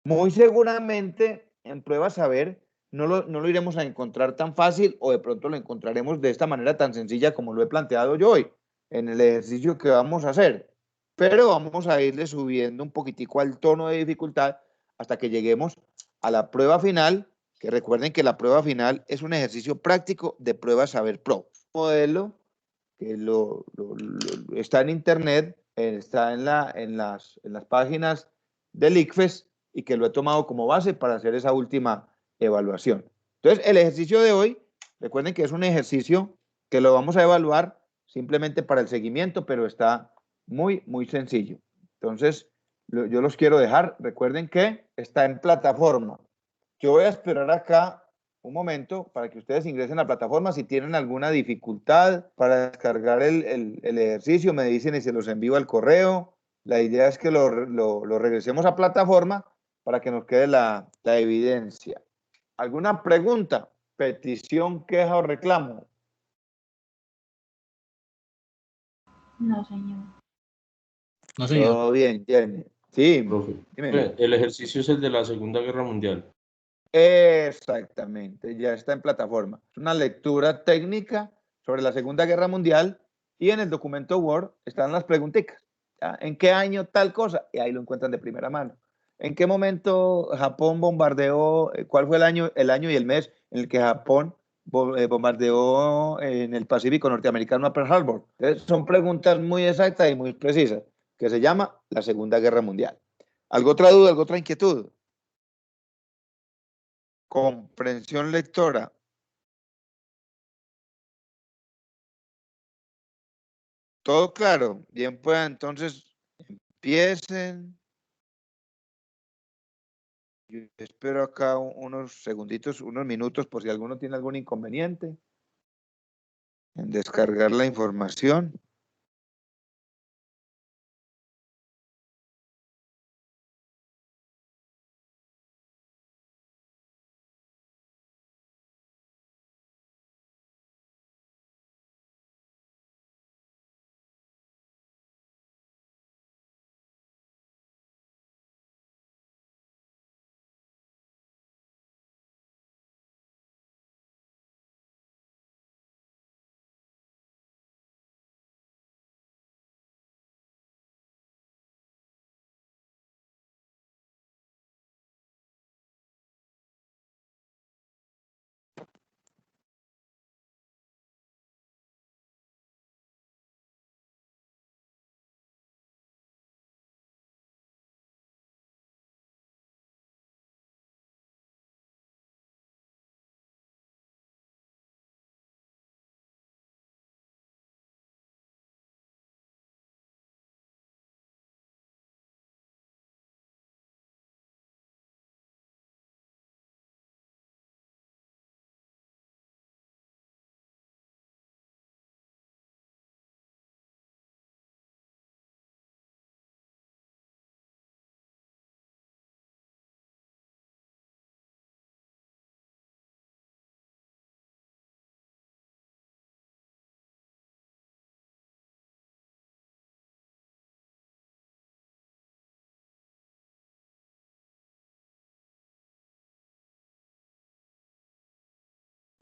Muy seguramente en pruebas saber no lo iremos a encontrar tan fácil o de pronto lo encontraremos de esta manera tan sencilla como lo he planteado yo hoy en el ejercicio que vamos a hacer. Pero vamos a irle subiendo un poquitico al tono de dificultad hasta que lleguemos a la prueba final, que recuerden que la prueba final es un ejercicio práctico de prueba saber pro. Modelo que está en internet, está en las páginas del ICFES y que lo he tomado como base para hacer esa última evaluación. Entonces, el ejercicio de hoy, recuerden que es un ejercicio que lo vamos a evaluar simplemente para el seguimiento, pero está muy, muy sencillo. Entonces, yo los quiero dejar. Recuerden que está en plataforma. Yo voy a esperar acá un momento para que ustedes ingresen a la plataforma. Si tienen alguna dificultad para descargar el ejercicio, me dicen y se los envío al correo. La idea es que lo regresemos a plataforma para que nos quede la evidencia. ¿Alguna pregunta, petición, queja o reclamo? No, señor. No, señor. Todo bien, Jenny. Sí, Profe. dime. El ejercicio es el de la Segunda Guerra Mundial. Exactamente, ya está en plataforma. Es una lectura técnica sobre la Segunda Guerra Mundial y en el documento Word están las preguntitas. ¿Ya? ¿En qué año tal cosa? Y ahí lo encuentran de primera mano. ¿En qué momento Japón bombardeó? ¿Cuál fue el año y el mes en el que Japón bombardeó en el Pacífico norteamericano a Pearl Harbor? Entonces, son preguntas muy exactas y muy precisas, que se llama la Segunda Guerra Mundial. ¿Algo otra duda, algo otra inquietud? Comprensión lectora. Todo claro. Bien, pues entonces empiecen. Yo espero acá unos segunditos, unos minutos, por si alguno tiene algún inconveniente. en descargar la información.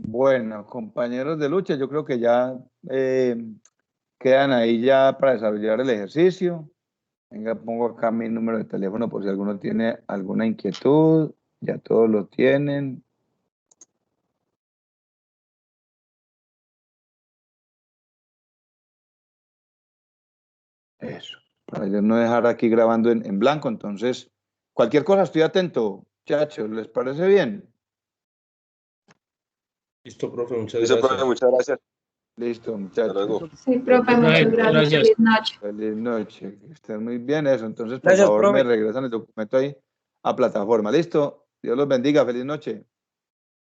Bueno, compañeros de lucha, yo creo que ya quedan ahí ya para desarrollar el ejercicio. Venga, pongo acá mi número de teléfono por si alguno tiene alguna inquietud. Ya todos lo tienen. Eso, para yo no dejar aquí grabando en blanco. Entonces, cualquier cosa, estoy atento, muchachos. ¿Les parece bien? Listo, profe, muchas Listo, gracias. profe, muchas gracias. Listo, Hasta muchachos. luego. Sí, profe, muchas gracias. Gracias. Feliz noche. Feliz noche. Que estén muy bien eso. Entonces, por Gracias, favor, me profe. regresan el documento ahí a plataforma. ¿Listo? Dios los bendiga. Feliz noche.